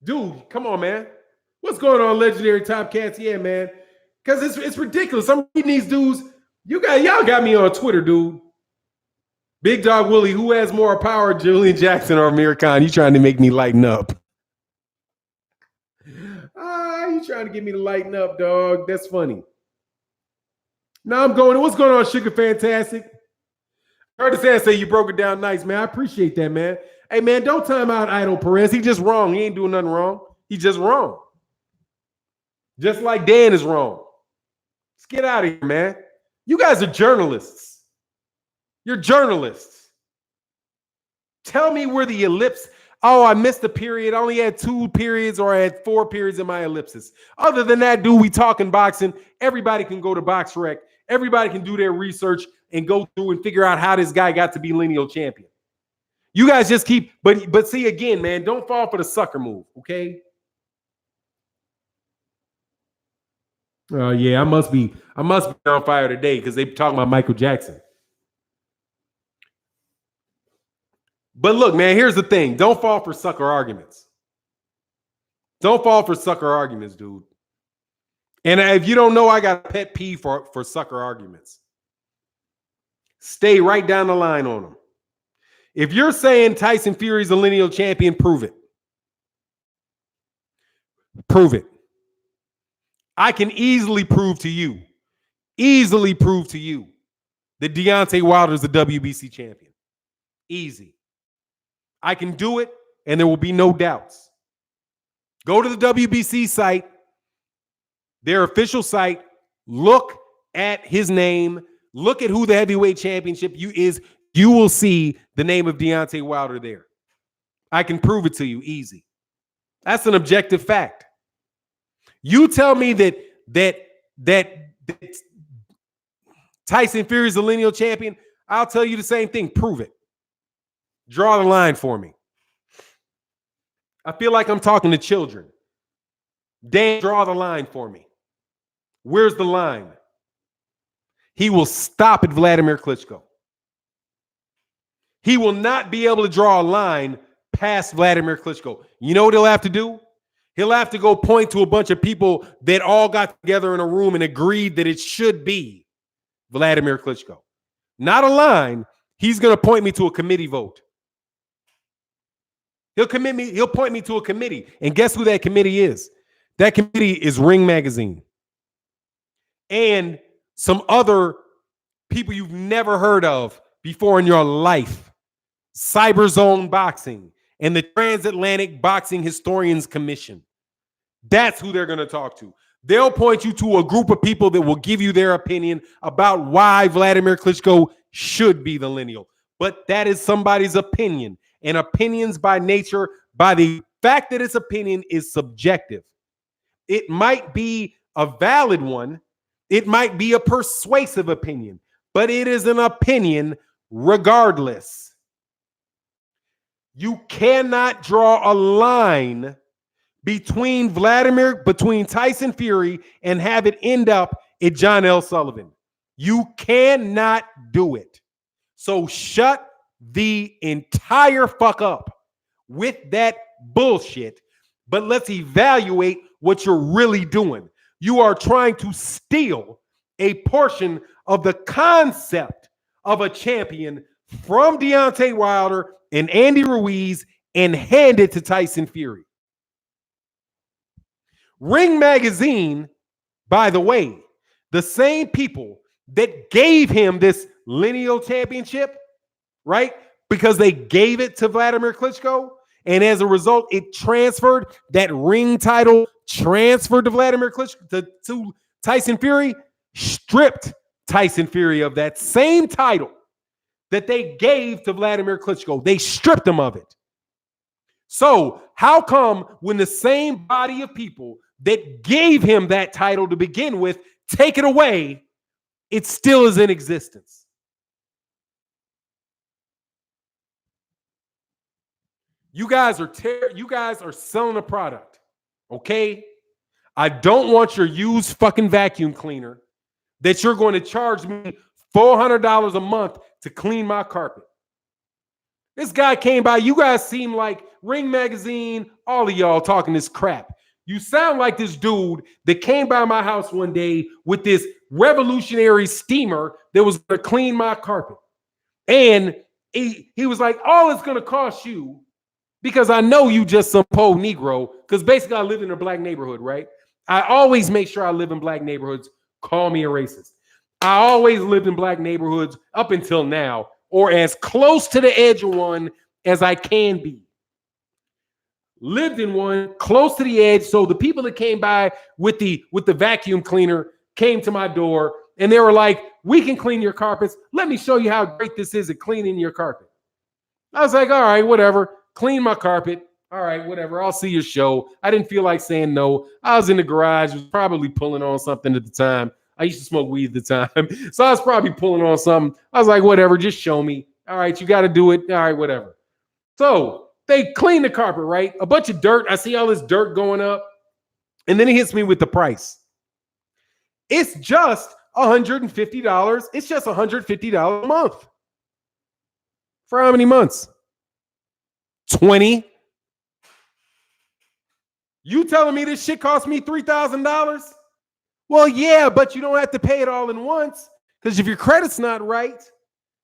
Dude, come on, man. What's going on, Legendary Top Cats? Yeah, man. Because it's ridiculous. I'm reading these dudes. Y'all got me on Twitter, dude. Big Dog Willie, who has more power, Julian Jackson or Amir Khan? You trying to make me lighten up. You trying to get me to lighten up, dog. That's funny. Now I'm going, what's going on, Sugar Fantastic? I heard his ass say you broke it down nice, man. I appreciate that, man. Hey, man, don't time out Idol Perez. He just wrong. He ain't doing nothing wrong. He just wrong. Just like Dan is wrong. Let's get out of here, man. You guys are journalists. You're journalists. Tell me where the ellipse. Oh, I missed a period. I only had 2 periods or I had 4 periods in my ellipsis. Other than that, dude, we talking boxing. Everybody can go to BoxRec. Everybody can do their research and go through and figure out how this guy got to be lineal champion. You guys just keep, but see again, man, don't fall for the sucker move, okay? Yeah, I must be on fire today because they talking about Michael Jackson. But look, man, here's the thing. Don't fall for sucker arguments. Don't fall for sucker arguments, dude. And if you don't know, I got a pet peeve for sucker arguments. Stay right down the line on them. If you're saying Tyson Fury's a lineal champion, prove it. Prove it. I can easily prove to you that Deontay Wilder's the WBC champion. Easy. I can do it, and there will be no doubts. Go to the WBC site, their official site, look at his name, look at who the heavyweight championship is. You will see the name of Deontay Wilder there. I can prove it to you easy. That's an objective fact. You tell me that Tyson Fury is the lineal champion, I'll tell you the same thing. Prove it. Draw the line for me. I feel like I'm talking to children. Dan, draw the line for me. Where's the line? He will stop at Vladimir Klitschko. He will not be able to draw a line past Vladimir Klitschko. You know what he'll have to do? He'll have to go point to a bunch of people that all got together in a room and agreed that it should be Vladimir Klitschko. Not a line. He's going to point me to a committee vote. He'll point me to a committee. And guess who that committee is? That committee is Ring Magazine. And some other people you've never heard of before in your life. Cyberzone Boxing and the Transatlantic Boxing Historians Commission. That's who they're going to talk to. They'll point you to a group of people that will give you their opinion about why Vladimir Klitschko should be the lineal. But that is somebody's opinion. And opinions by nature, by the fact that it's opinion, is subjective. It might be a valid one. It might be a persuasive opinion. But it is an opinion regardless. You cannot draw a line between Tyson Fury and have it end up at John L. Sullivan. You cannot do it. So shut the entire fuck up with that bullshit, but let's evaluate what you're really doing. You are trying to steal a portion of the concept of a champion from Deontay Wilder and Andy Ruiz and hand it to Tyson Fury. Ring Magazine, by the way, the same people that gave him this lineal championship, right? Because they gave it to Vladimir Klitschko. And as a result, it transferred, that ring title transferred to Vladimir Klitschko, to Tyson Fury, stripped Tyson Fury of that same title that they gave to Vladimir Klitschko. They stripped him of it. So how come when the same body of people that gave him that title to begin with take it away, it still is in existence. You guys are selling a product, okay? I don't want your used fucking vacuum cleaner that you're going to charge me $400 a month to clean my carpet. This guy came by. You guys seem like Ring Magazine, all of y'all talking this crap. You sound like this dude that came by my house one day with this revolutionary steamer that was going to clean my carpet. And he was like, all it's going to cost you, because I know you just some poor Negro, because basically I live in a black neighborhood, right? I always make sure I live in black neighborhoods. Call me a racist. I always lived in black neighborhoods up until now, or as close to the edge of one as I can be. Lived in one, close to the edge. So the people that came by with the vacuum cleaner came to my door and they were like, we can clean your carpets. Let me show you how great this is at cleaning your carpet. I was like, all right, whatever. Clean my carpet. All right, whatever. I'll see your show. I didn't feel like saying no. I was in the garage, was probably pulling on something at the time. I used to smoke weed at the time. So I was probably pulling on something. I was like, whatever, just show me. All right, you got to do it. All right, whatever. So they clean the carpet, right? A bunch of dirt. I see all this dirt going up. And then he hits me with the price. It's just $150. It's just $150 a month. For how many months? 20. You telling me this shit cost me $3,000? Well, yeah, but you don't have to pay it all in once, because if your credit's not right,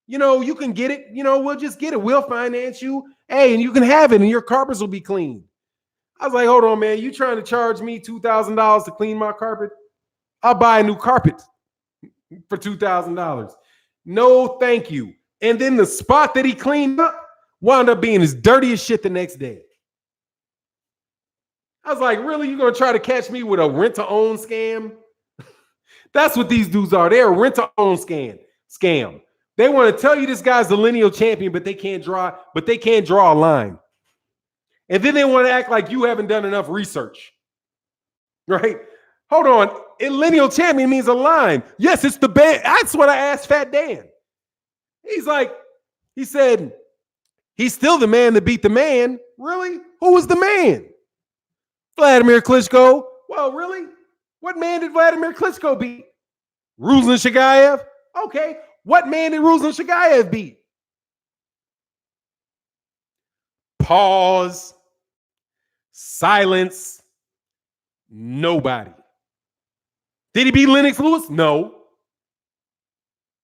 you can get it. We'll just get it. We'll finance you. Hey, and you can have it, and your carpets will be clean. I was like, hold on, man. You trying to charge me $2,000 to clean my carpet? I'll buy a new carpet for $2,000. No, thank you. And then the spot that he cleaned up wound up being as dirty as shit the next day. I was like, really? You going to try to catch me with a rent-to-own scam? That's what these dudes are. They're a rent-to-own scam. They want to tell you this guy's the lineal champion, but they can't draw a line. And then they want to act like you haven't done enough research. Right? Hold on. A lineal champion means a line. Yes, it's the band. That's what I asked Fat Dan. He said, he's still the man that beat the man. Really? Who was the man? Vladimir Klitschko. Well, really? What man did Vladimir Klitschko beat? Ruslan Shagayev? Okay. What man did Ruslan Shagayev beat? Pause. Silence. Nobody. Did he beat Lennox Lewis? No.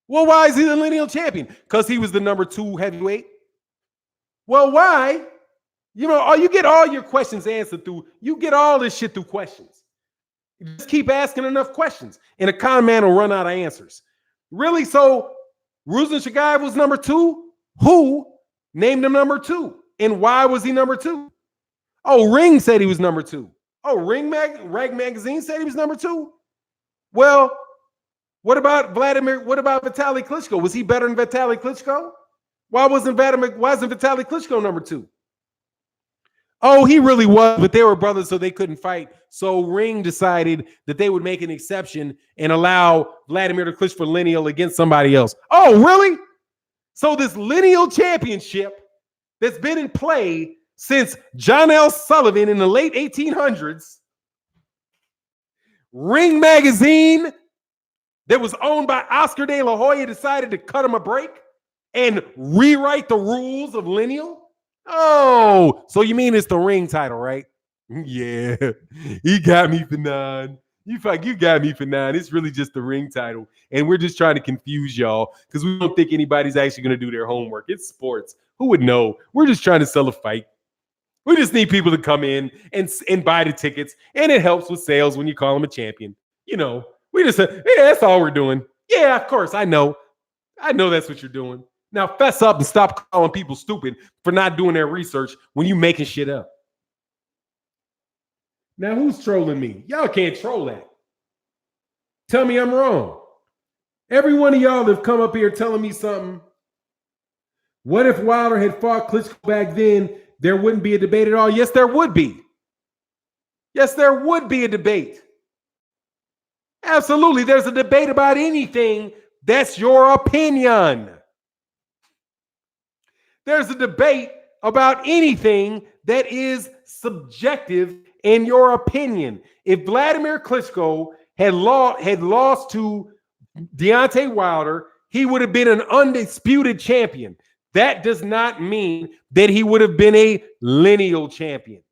Well, why is he the lineal champion? Because he was the number 2 heavyweight. Well, why? You get all your questions answered through, you get all this shit through questions. You just keep asking enough questions, and a con man will run out of answers. Really? So Ruslan Shagayev was number 2? Who named him number 2? And why was he number 2? Oh, Ring said he was number 2. Oh, Rag Magazine said he was number 2? Well, what about Vitaly Klitschko? Was he better than Vitaly Klitschko? Why wasn't Vitaly Klitschko number 2? Oh, he really was, but they were brothers, so they couldn't fight. So Ring decided that they would make an exception and allow Vladimir to Klitschko for lineal against somebody else. Oh, really? So this lineal championship that's been in play since John L. Sullivan in the late 1800s, Ring Magazine that was owned by Oscar de la Hoya decided to cut him a break and rewrite the rules of lineal? Oh, so you mean it's the Ring title, right? Yeah, he got me for 9. You got me for 9. It's really just the Ring title. And we're just trying to confuse y'all because we don't think anybody's actually going to do their homework. It's sports. Who would know? We're just trying to sell a fight. We just need people to come in and buy the tickets. And it helps with sales when you call them a champion. We just say, yeah, that's all we're doing. Yeah, of course. I know that's what you're doing. Now fess up and stop calling people stupid for not doing their research when you making shit up. Now who's trolling me? Y'all can't troll that. Tell me I'm wrong. Every one of y'all have come up here telling me something. What if Wilder had fought Klitschko back then? There wouldn't be a debate at all. Yes, there would be. Yes, there would be a debate. Absolutely. There's a debate about anything. That's your opinion. There's a debate about anything that is subjective in your opinion. If Vladimir Klitschko had lost to Deontay Wilder, he would have been an undisputed champion. That does not mean that he would have been a lineal champion,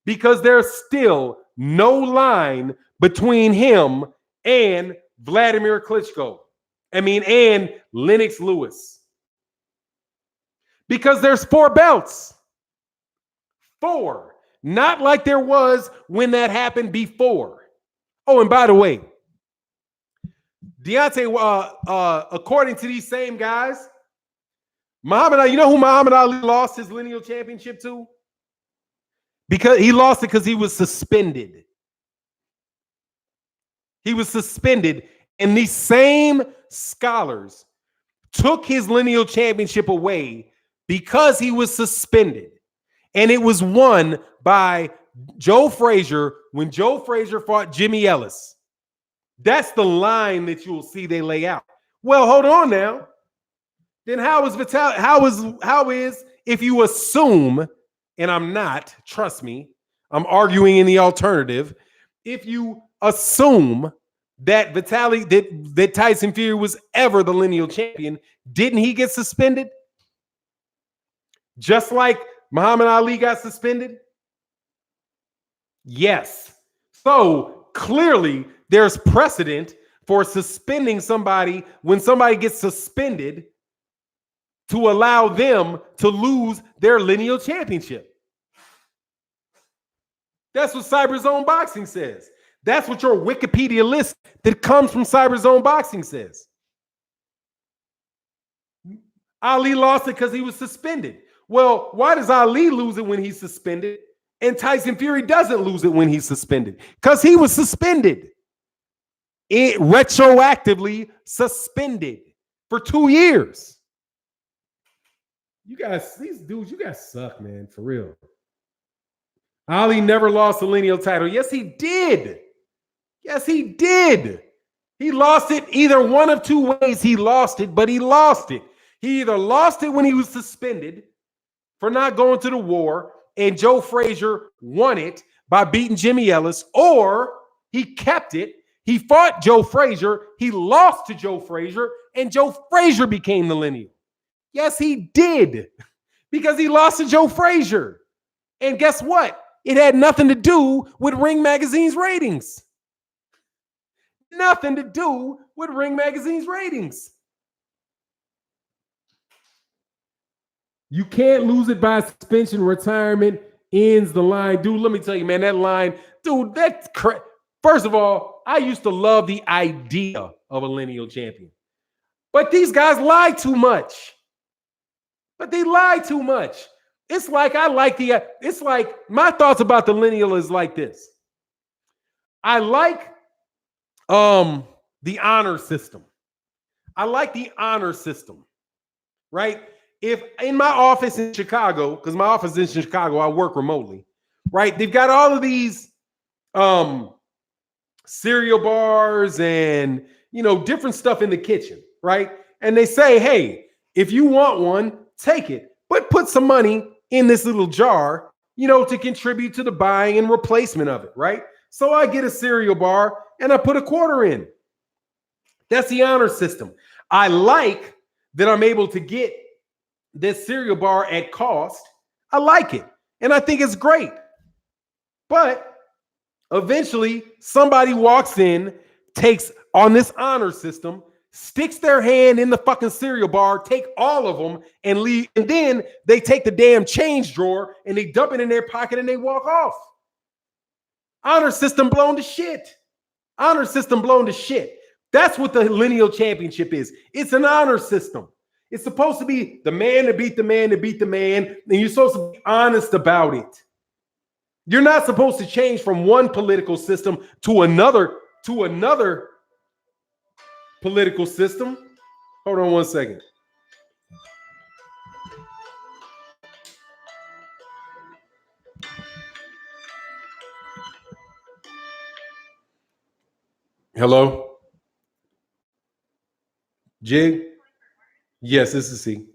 because there's still no line between him and Vladimir Klitschko. And Lennox Lewis. Because there's 4 belts. 4. Not like there was when that happened before. Oh, and by the way, Deontay, according to these same guys, Muhammad Ali, you know who Muhammad Ali lost his lineal championship to? Because he lost it because he was suspended. He was suspended, and these same scholars took his lineal championship away because he was suspended. And it was won by Joe Frazier when Joe Frazier fought Jimmy Ellis. That's the line that you'll see they lay out. Well, hold on now. Then how is if you assume, and I'm not, trust me, I'm arguing in the alternative. If you assume that that Tyson Fury was ever the lineal champion, didn't he get suspended? Just like Muhammad Ali got suspended? Yes. So clearly there's precedent for suspending somebody when somebody gets suspended to allow them to lose their lineal championship. That's what Cyberzone Boxing says. That's what your Wikipedia list that comes from Cyberzone Boxing says. Ali lost it because he was suspended. Well, why does Ali lose it when he's suspended and Tyson Fury doesn't lose it when he's suspended? Because he was suspended. It retroactively suspended for 2 years. You guys, these dudes, you guys suck, man, for real. Ali never lost the lineal title. Yes, he did. Yes, he did. He lost it either one of 2 ways. He lost it, but he lost it. He either lost it when he was suspended for not going to the war, and Joe Frazier won it by beating Jimmy Ellis, or he kept it. He fought Joe Frazier. He lost to Joe Frazier, and Joe Frazier became the lineal. Yes, he did, because he lost to Joe Frazier. And guess what? It had nothing to do with Ring Magazine's ratings. Nothing to do with Ring Magazine's ratings. You can't lose it by suspension. Retirement ends the line. Dude, let me tell you, man, that line, dude, that's first of all, I used to love the idea of a lineal champion. But these guys lie too much. It's like it's like my thoughts about the lineal is like this. I like the honor system. Right? If in my office in Chicago, because my office is in Chicago, I work remotely, right? They've got all of these cereal bars and, different stuff in the kitchen, right? And they say, hey, if you want one, take it, but put some money in this little jar, to contribute to the buying and replacement of it, right? So I get a cereal bar and I put $0.25 in. That's the honor system. I like that I'm able to get this cereal bar at cost. I like it. And I think it's great. But eventually somebody walks in, takes on this honor system, sticks their hand in the fucking cereal bar, take all of them and leave. And then they take the damn change drawer and they dump it in their pocket and they walk off. Honor system blown to shit. That's what the lineal championship is. It's an honor system. It's supposed to be the man to beat the man to beat the man, and you're supposed to be honest about it. You're not supposed to change from one political system to another political system. Hold on one second. Hello? Jig? Yes, this is C.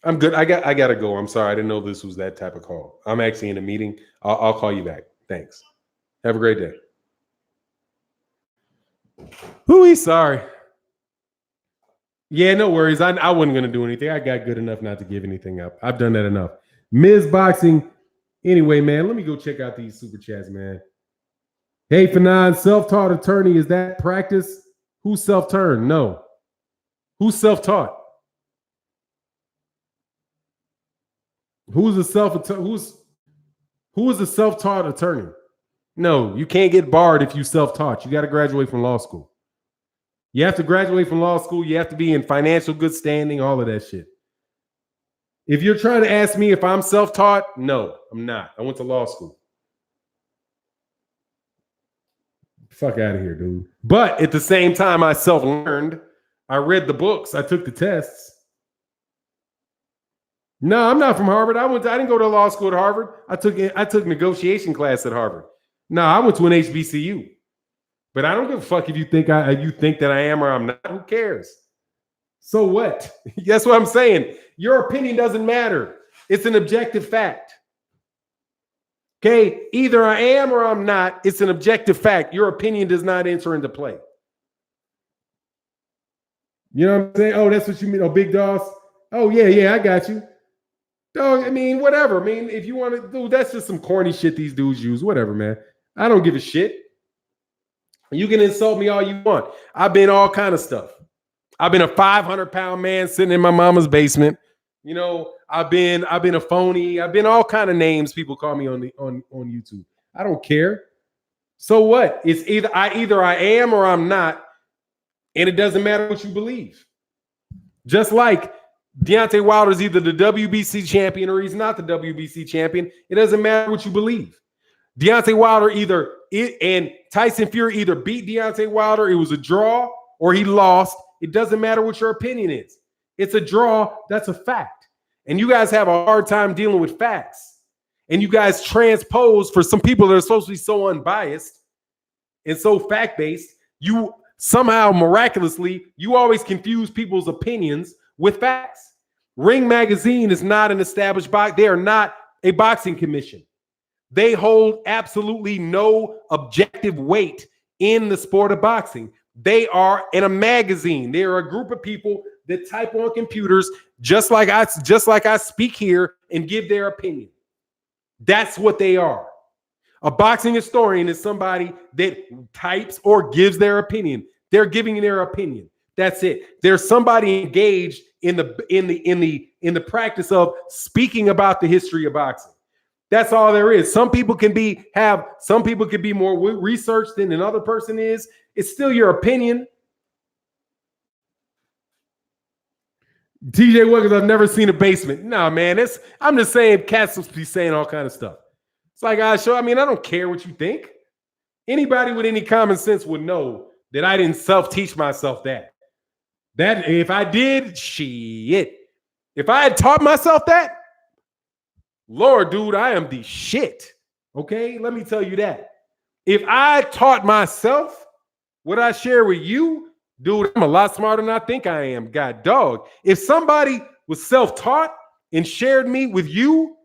I'm good. I gotta go. I'm sorry. I didn't know this was that type of call. I'm actually in a meeting. I'll call you back. Thanks. Have a great day. Whoo, sorry. Yeah, no worries. I wasn't gonna do anything. I got good enough not to give anything up. I've done that enough. Ms. Boxing. Anyway, man, let me go check out these super chats, man. Hey, Fanon, self-taught attorney, is that practice? Who's self-taught? No. Who's self-taught? Who's a self-taught attorney? No, you can't get barred if you self-taught. You got to graduate from law school. You have to graduate from law school. You have to be in financial good standing, all of that shit. If you're trying to ask me if I'm self-taught, no, I'm not. I went to law school. Fuck out of here, dude. But at the same time, I self-learned. I read the books. I took the tests. No, I'm not from Harvard. I didn't go to law school at Harvard. I took negotiation class at Harvard. No, I went to an HBCU. But I don't give a fuck if you think that I am or I'm not. Who cares? So what? That's what I'm saying. Your opinion doesn't matter. It's an objective fact. Okay, either I am or I'm not. It's an objective fact. Your opinion does not enter into play. You know what I'm saying? Oh, that's what you mean. Oh, big dogs. Oh, yeah, I got you. Dog, I mean, whatever. I mean, if you want to do, that's just some corny shit these dudes use. Whatever, man. I don't give a shit. You can insult me all you want. I've been all kind of stuff. I've been a 500-pound man sitting in my mama's basement. You know, I've been a phony. I've been all kind of names people call me on YouTube. I don't care. So what? It's either I am or I'm not, and it doesn't matter what you believe. Just like Deontay Wilder is either the WBC champion or he's not the WBC champion. It doesn't matter what you believe. Deontay Wilder and Tyson Fury either beat Deontay Wilder, it was a draw, or he lost. It doesn't matter what your opinion is. It's a draw. That's a fact. And you guys have a hard time dealing with facts. And you guys transpose for some people that are supposed to be so unbiased and so fact-based. You somehow miraculously, you always confuse people's opinions with facts. Ring Magazine is not an established box. They are not a boxing commission. They hold absolutely no objective weight in the sport of boxing. They are in a magazine. They are a group of people that type on computers just like I speak here and give their opinion. That's what they are. A boxing historian is somebody that types or gives their opinion. They're giving their opinion. That's it. There's somebody engaged in the practice of speaking about the history of boxing. That's all there is. Some people can be more researched than another person is. It's still your opinion. TJ Wiggins, I've never seen a basement. No, man. I'm just saying cats will be saying all kind of stuff. It's like I don't care what you think. Anybody with any common sense would know that I didn't self-teach myself that. That if I did, shit. If I had taught myself that, Lord, dude, I am the shit. Okay, let me tell you that. If I taught myself what I share with you, dude, I'm a lot smarter than I think I am. God dog. If somebody was self-taught and shared me with you,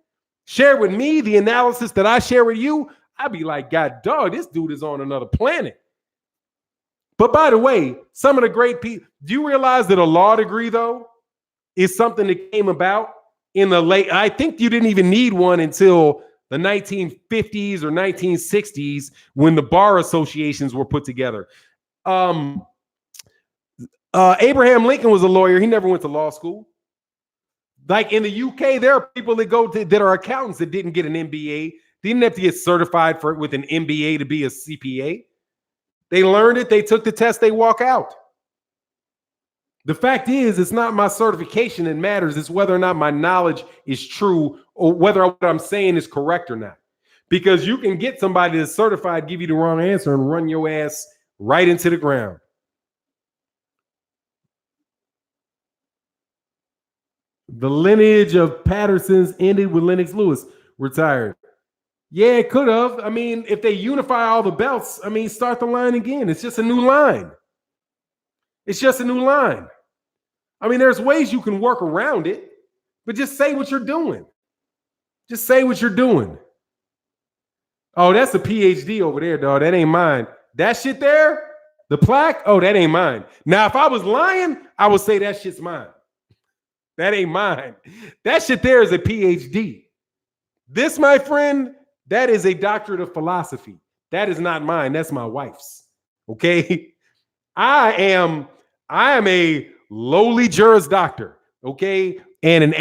shared with me the analysis that I share with you, I'd be like, God dog, this dude is on another planet. But by the way, some of the great people, do you realize that a law degree, though, is something that came about in the late, I think you didn't even need one until the 1950s or 1960s when the bar associations were put together. Abraham Lincoln was a lawyer. He never went to law school. Like in the UK, there are people that are accountants that didn't get an MBA. They didn't have to get certified with an MBA to be a CPA. They learned it. They took the test. They walk out. The fact is, it's not my certification that matters. It's whether or not my knowledge is true or whether what I'm saying is correct or not. Because you can get somebody that's certified, give you the wrong answer, and run your ass right into the ground. The lineage of Pattersons ended with Lennox Lewis retired. Yeah, it could have. I mean, if they unify all the belts, I mean, start the line again. It's just a new line. It's just a new line. I mean, there's ways you can work around it, but just say what you're doing. Just say what you're doing. Oh, that's a PhD over there, dog. That ain't mine. That shit there, the plaque, oh, that ain't mine. Now, if I was lying, I would say that shit's mine. That ain't mine. That shit there is a PhD. This, my friend, that is a doctorate of philosophy. That is not mine. That's my wife's. Okay. I am a lowly Juris Doctor. Okay. And an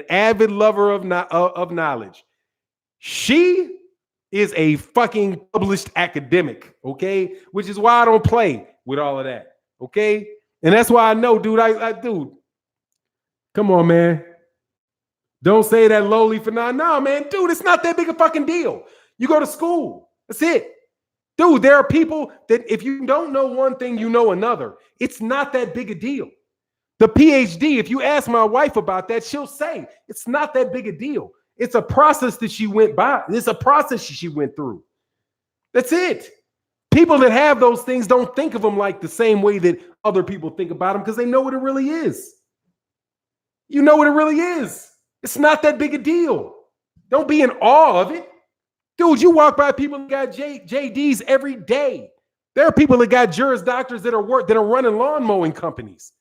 avid lover of knowledge. She is a fucking published academic. Okay. Which is why I don't play with all of that. Okay. And that's why I know, dude, dude, come on, man. Don't say that lowly for now. No, man, dude, it's not that big a fucking deal. You go to school. That's it. Dude, there are people that if you don't know one thing, you know another. It's not that big a deal. The PhD, if you ask my wife about that, she'll say it's not that big a deal. It's a process that she went by. It's a process she went through. That's it. People that have those things don't think of them like the same way that other people think about them because they know what it really is. You know what it really is. It's not that big a deal. Don't be in awe of it. Dude, you walk by people that got JDs every day. There are people that got Juris Doctors that are running lawn mowing companies.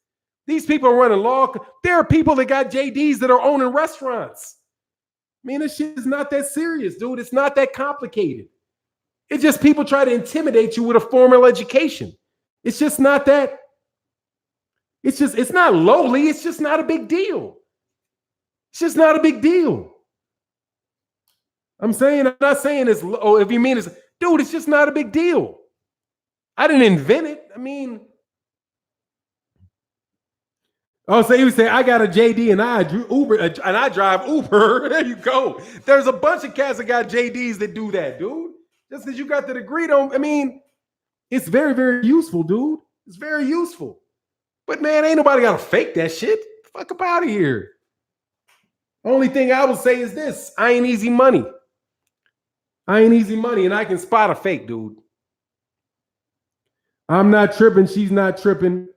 These people are running law. There are people that got JDs that are owning restaurants. I mean, this shit is not that serious, dude. It's not that complicated. It's just people try to intimidate you with a formal education. It's just not that. It's not lowly. It's just not a big deal. It's just not a big deal. I'm not saying it's low. If you mean it's, dude, it's just not a big deal. I didn't invent it. I mean, so you say I got a JD and I drive Uber. There you go. There's a bunch of cats that got JDs that do that, dude. Just because you got the degree, I mean, it's very, very useful, dude. It's very useful. But man, ain't nobody got to fake that shit. Fuck up out of here. Only thing I will say is this: I ain't easy money. I ain't easy money, and I can spot a fake, dude. I'm not tripping. She's not tripping.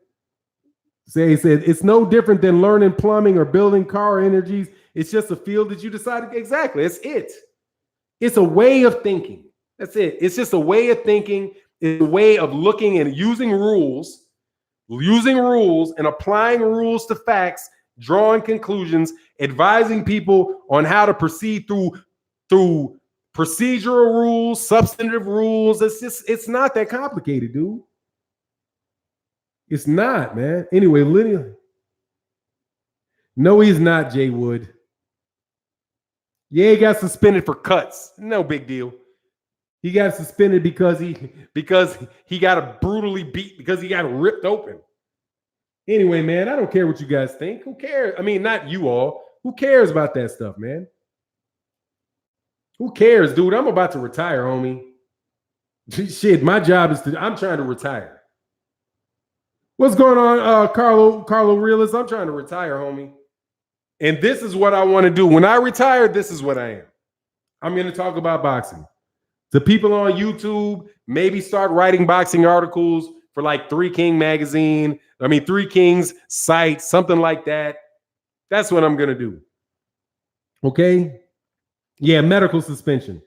He said it's no different than learning plumbing or building car energies. It's just a field that you decided. Exactly. It's it. It's a way of thinking. That's it. It's just a way of thinking. It's a way of looking and using rules and applying rules to facts, drawing conclusions, advising people on how to proceed through procedural rules, substantive rules. It's not that complicated, dude. It's not, man. Anyway, lineal. No, he's not, Jay Wood. Yeah, he got suspended for cuts. No big deal. He got suspended because he got brutally beat, because he got ripped open. Anyway, man, I don't care what you guys think. Who cares? I mean, not you all. Who cares about that stuff, man? Who cares, dude? I'm about to retire, homie. Shit, my job is I'm trying to retire. What's going on, Carlo Realist? I'm trying to retire, homie. And this is what I want to do. When I retire, this is what I am. I'm going to talk about boxing. The people on YouTube, maybe start writing boxing articles for like 3 Kings site, something like that. That's what I'm going to do. Okay? Yeah, medical suspension.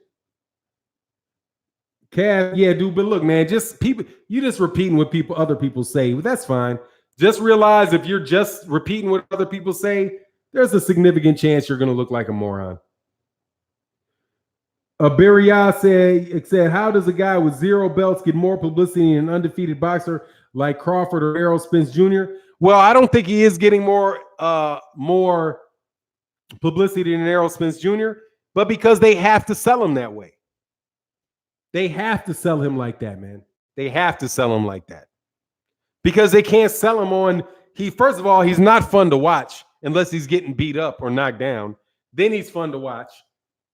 Cav, yeah, dude, but look, man, you just repeating what other people say. That's fine. Just realize if you're just repeating what other people say, there's a significant chance you're going to look like a moron. Beria said, how does a guy with 0 belts get more publicity than an undefeated boxer like Crawford or Errol Spence Jr.? Well, I don't think he is getting more publicity than Errol Spence Jr., but because they have to sell him that way. They have to sell him like that, man. They have to sell him like that. Because they can't sell him on, first of all, he's not fun to watch unless he's getting beat up or knocked down. Then he's fun to watch,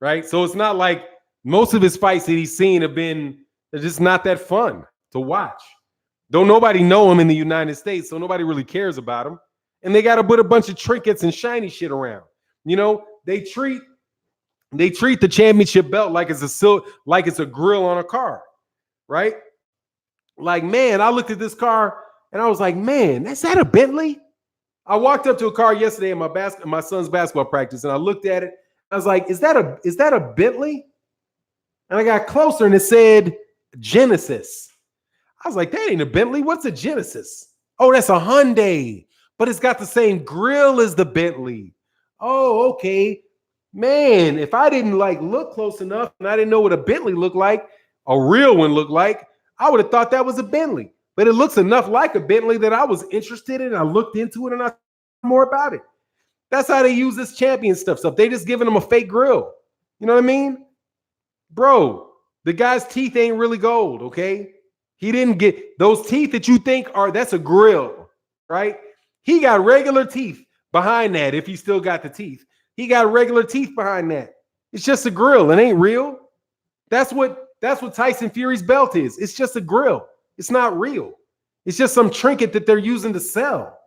right? So it's not like most of his fights that he's seen they're just not that fun to watch. Don't nobody know him in the United States, so nobody really cares about him. And they got to put a bunch of trinkets and shiny shit around. You know, they treat They treat the championship belt like it's a grill on a car, right? Like, man, I looked at this car and I was like, man, is that a Bentley? I walked up to a car yesterday in my son's basketball practice, and I looked at it. I was like, is that a Bentley? And I got closer and it said Genesis. I was like, that ain't a Bentley. What's a Genesis? Oh, that's a Hyundai, but it's got the same grill as the Bentley. Oh, okay. Man, if I didn't look close enough and I didn't know what a Bentley looked like, a real one looked like, I would have thought that was a Bentley. But it looks enough like a Bentley that I was interested in. I looked into it and I thought more about it. That's how they use this champion stuff. They just giving them a fake grill. You know what I mean? Bro, the guy's teeth ain't really gold, okay? He didn't get those teeth that you think that's a grill, right? He got regular teeth behind that if he still got the teeth. He got regular teeth behind that. It's just a grill. It ain't real. That's what Tyson Fury's belt is. It's just a grill. It's not real. It's just some trinket that they're using to sell.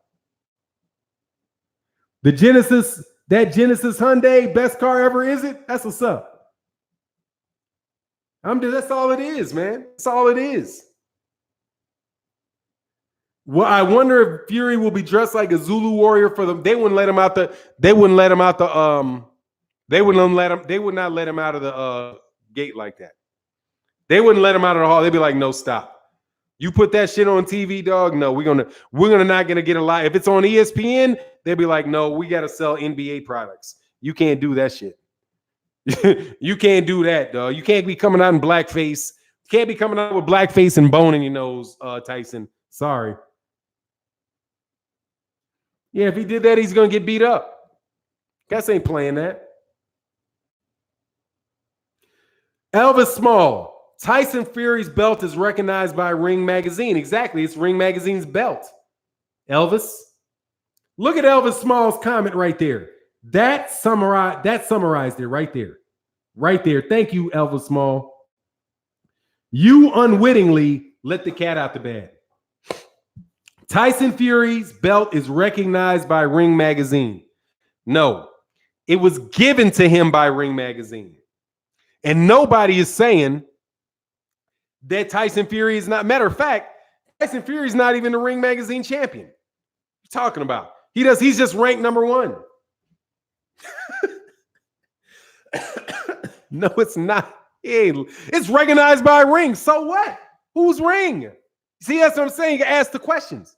The Genesis, that Genesis Hyundai, best car ever, is it? That's what's up. That's all it is, man. That's all it is. Well, I wonder if Fury will be dressed like a Zulu warrior for them. They wouldn't let him out the gate like that. They wouldn't let him out of the hall. They'd be like, no, stop. You put that shit on TV, dog. No, we're not gonna get a lot. If it's on ESPN, they'd be like, no, we gotta sell NBA products. You can't do that shit. You can't do that, dog. You can't be coming out in blackface. You can't be coming out with blackface and bone in your nose, Tyson. Sorry. Yeah, if he did that, he's gonna get beat up. Guess ain't playing that. Elvis Small. Tyson Fury's belt is recognized by Ring Magazine. Exactly. It's Ring Magazine's belt. Elvis. Look at Elvis Small's comment right there. That summarized it right there. Right there. Thank you, Elvis Small. You unwittingly let the cat out the bag. Tyson Fury's belt is recognized by Ring Magazine. No, it was given to him by Ring Magazine. And nobody is saying that Tyson Fury is not. Matter of fact, Tyson Fury is not even the Ring Magazine champion. What are you talking about? He's just ranked number 1. No, it's not. It's recognized by Ring. So what? Who's Ring? See, that's what I'm saying. You ask the questions.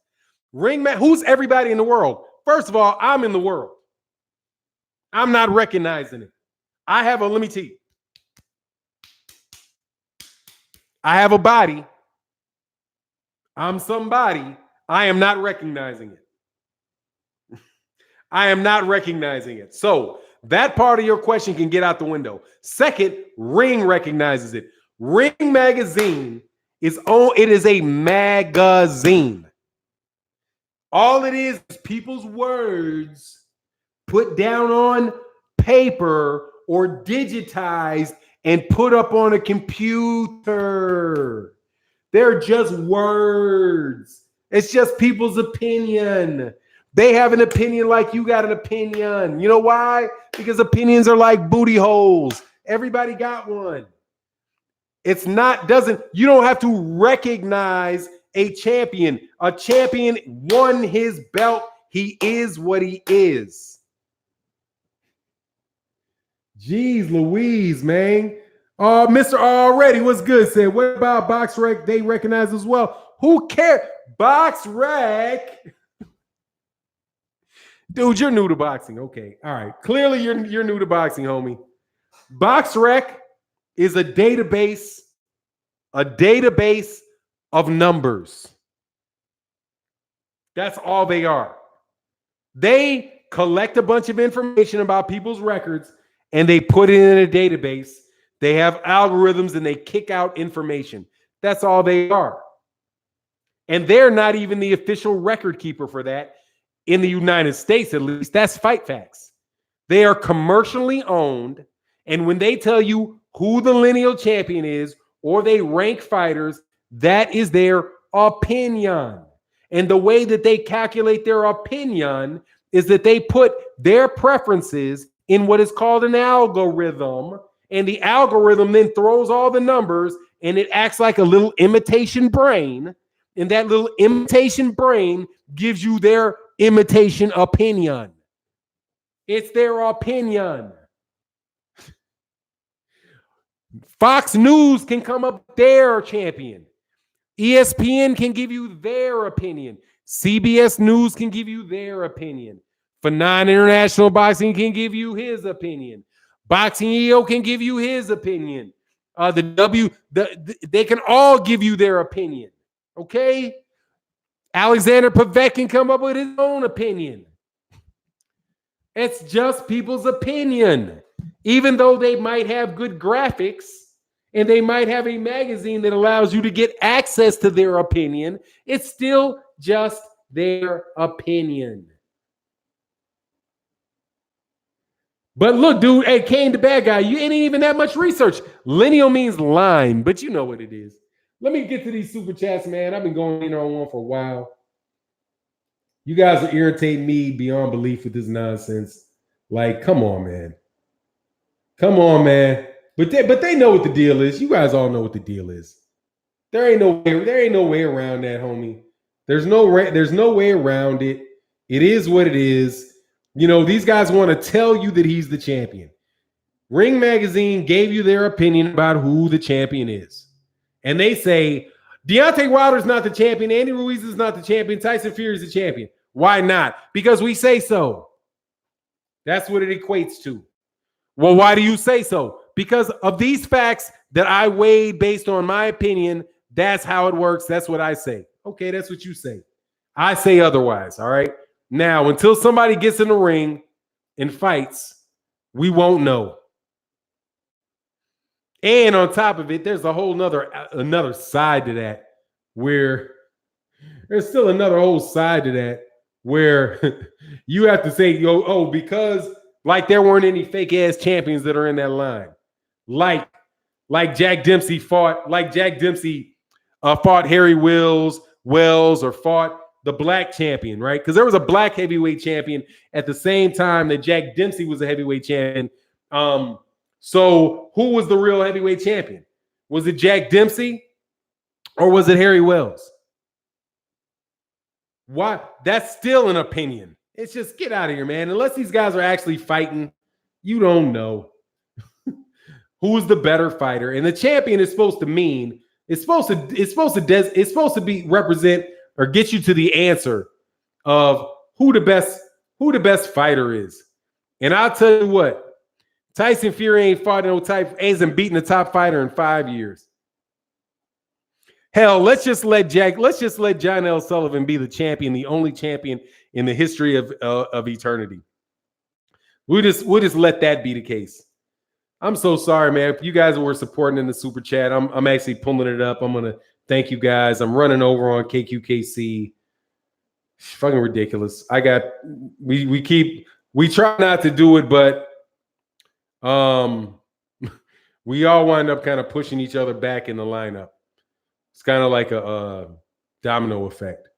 Who's everybody in the world? First of all, I'm in the world. I'm not recognizing it. Let me tell you. I have a body. I'm somebody. I am not recognizing it. I am not recognizing it. So that part of your question can get out the window. Second, Ring recognizes it. Ring Magazine is a magazine. All it is people's words put down on paper or digitized and put up on a computer. They're just words. It's just people's opinion. They have an opinion like you got an opinion. You know why? Because opinions are like booty holes. Everybody got one. You don't have to recognize a champion. A champion won his belt. He is what he is. Jeez Louise, man. Mr. Already, what's good? Said, what about Box Rec? They recognize as well. Who cares? Box Rec. Dude, you're new to boxing. Okay. All right. Clearly, you're new to boxing, homie. Box Rec is a database of numbers. That's all they are. They collect a bunch of information about people's records and they put it in a database. They have algorithms and they kick out information. That's all they are. And they're not even the official record keeper for that in the United States, at least. That's Fight Facts. They are commercially owned. And when they tell you who the lineal champion is or they rank fighters, that is their opinion. And the way that they calculate their opinion is that they put their preferences in what is called an algorithm. And the algorithm then throws all the numbers and it acts like a little imitation brain. And that little imitation brain gives you their imitation opinion. It's their opinion. Fox News can come up with their champion. ESPN can give you their opinion. CBS News can give you their opinion. Fanon International Boxing can give you his opinion. Boxing EO can give you his opinion. They can all give you their opinion. Okay? Alexander Pavek can come up with his own opinion. It's just people's opinion. Even though they might have good graphics and they might have a magazine that allows you to get access to their opinion, it's still just their opinion. But look, dude, hey, Kane the bad guy, you ain't even that much research. Lineal means line, but you know what it is. Let me get to these super chats, man. I've been going in on one for a while. You guys are irritating me beyond belief with this nonsense. Like, come on, man. Come on, man. But they know what the deal is. You guys all know what the deal is. There ain't no way around that, homie. There's no way around it. It is what it is. You know, these guys want to tell you that he's the champion. Ring Magazine gave you their opinion about who the champion is. And they say, Deontay Wilder's not the champion. Andy Ruiz is not the champion. Tyson Fury is the champion. Why not? Because we say so. That's what it equates to. Well, why do you say so? Because of these facts that I weighed based on my opinion. That's how it works. That's what I say. Okay, that's what you say. I say otherwise, all right? Now, until somebody gets in the ring and fights, we won't know. And on top of it, there's a whole another side to that where there's still another whole side to that where you have to say, because like there weren't any fake ass champions that are in that line. Like Jack Dempsey fought Harry Wells or fought the black champion, right? Because there was a black heavyweight champion at the same time that Jack Dempsey was a heavyweight champion. So who was the real heavyweight champion? Was it Jack Dempsey or was it Harry Wells? Why? That's still an opinion. It's just get out of here, man. Unless these guys are actually fighting, you don't know who's the better fighter. And the champion is supposed to mean it's supposed to be represent or get you to the answer of who the best fighter is. And I'll tell you what, Tyson Fury ain't beaten a top fighter in 5 years. Hell, let's just let John L. Sullivan be the champion, the only champion in the history of eternity. We'll just let that be the case. I'm so sorry, man. If you guys were supporting in the super chat, I'm actually pulling it up. I'm gonna thank you guys. I'm running over on KQKC. Fucking ridiculous. We try not to do it, but we all wind up kind of pushing each other back in the lineup. It's kind of like a domino effect.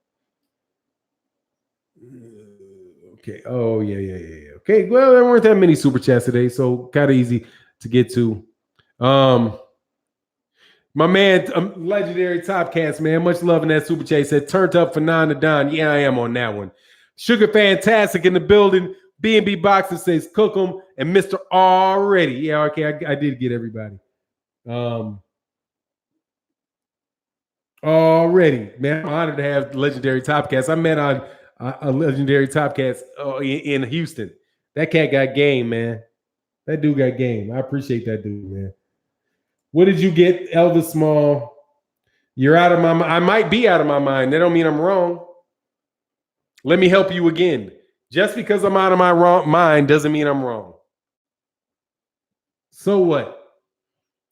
Okay. Oh, yeah. Okay. Well, there weren't that many super chats today, so kind of easy to get to. My man, legendary Topcast, man. Much love in that super chat. He said, turned up for Fanon to Don. Yeah, I am on that one. Sugar Fantastic in the building. B&B Boxing says, cook them. And Mr. Already. Yeah, okay, I did get everybody. Already, man, I'm honored to have legendary Topcast. I met on a legendary Topcast in Houston. That cat got game, man. That dude got game. I appreciate that dude, man. What did you get, Elvis Small? You're out of my mind. I might be out of my mind. That don't mean I'm wrong. Let me help you again. Just because I'm out of my mind doesn't mean I'm wrong. So what?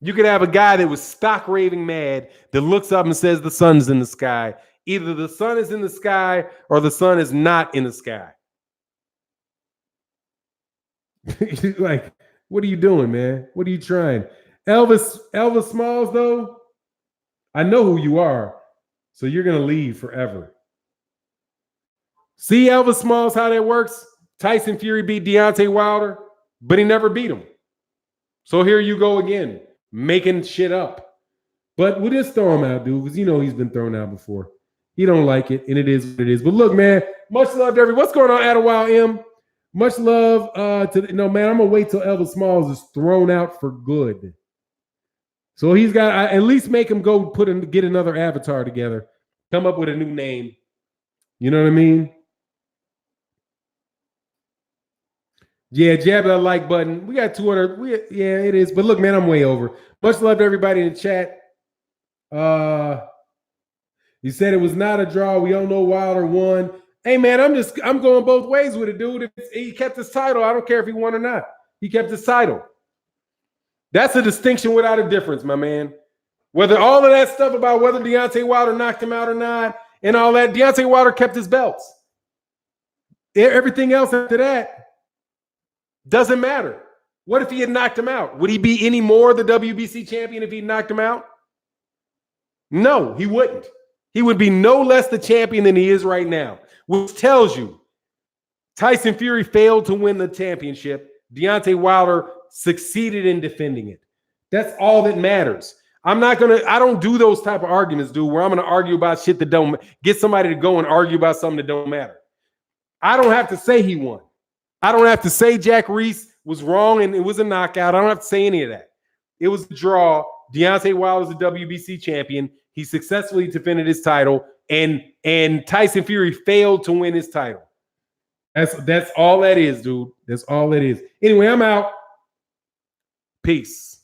You could have a guy that was stock raving mad that looks up and says the sun's in the sky. Either the sun is in the sky or the sun is not in the sky. Like, what are you doing, man? What are you trying? Elvis Smalls, though, I know who you are, so you're going to leave forever. See, Elvis Smalls, how that works? Tyson Fury beat Deontay Wilder. but he never beat him. So here you go again, making shit up. But we'll just throw him out, dude, because you know he's been thrown out before. He don't like it, and it is what it is. But look, man, much love to everyone. What's going on, Adderwild M? Much love to man. I'm gonna wait till Elvis Smalls is thrown out for good. So he's got at least make him go get another avatar together, come up with a new name. You know what I mean? Yeah, jab that like button. We got 200. Yeah, it is. But look, man, I'm way over. Much love to everybody in the chat. He said it was not a draw. We don't know Wilder won. Hey, man, I'm going both ways with it, dude. He kept his title. I don't care if he won or not. He kept his title. That's a distinction without a difference, my man. Whether all of that stuff about whether Deontay Wilder knocked him out or not and all that, Deontay Wilder kept his belts. Everything else after that doesn't matter. What if he had knocked him out? Would he be any more the WBC champion if he knocked him out? No, he wouldn't. He would be no less the champion than he is right now, which tells you Tyson Fury failed to win the championship. Deontay Wilder succeeded in defending it. That's all that matters. I don't do those type of arguments, dude, where I'm going to argue about shit that don't get somebody to go and argue about something that don't matter. I don't have to say he won. I don't have to say Jack Reese was wrong and it was a knockout. I don't have to say any of that. It was a draw. Deontay Wilder is the WBC champion. He successfully defended his title, and Tyson Fury failed to win his title. That's all that is, dude. That's all it is. Anyway, I'm out. Peace.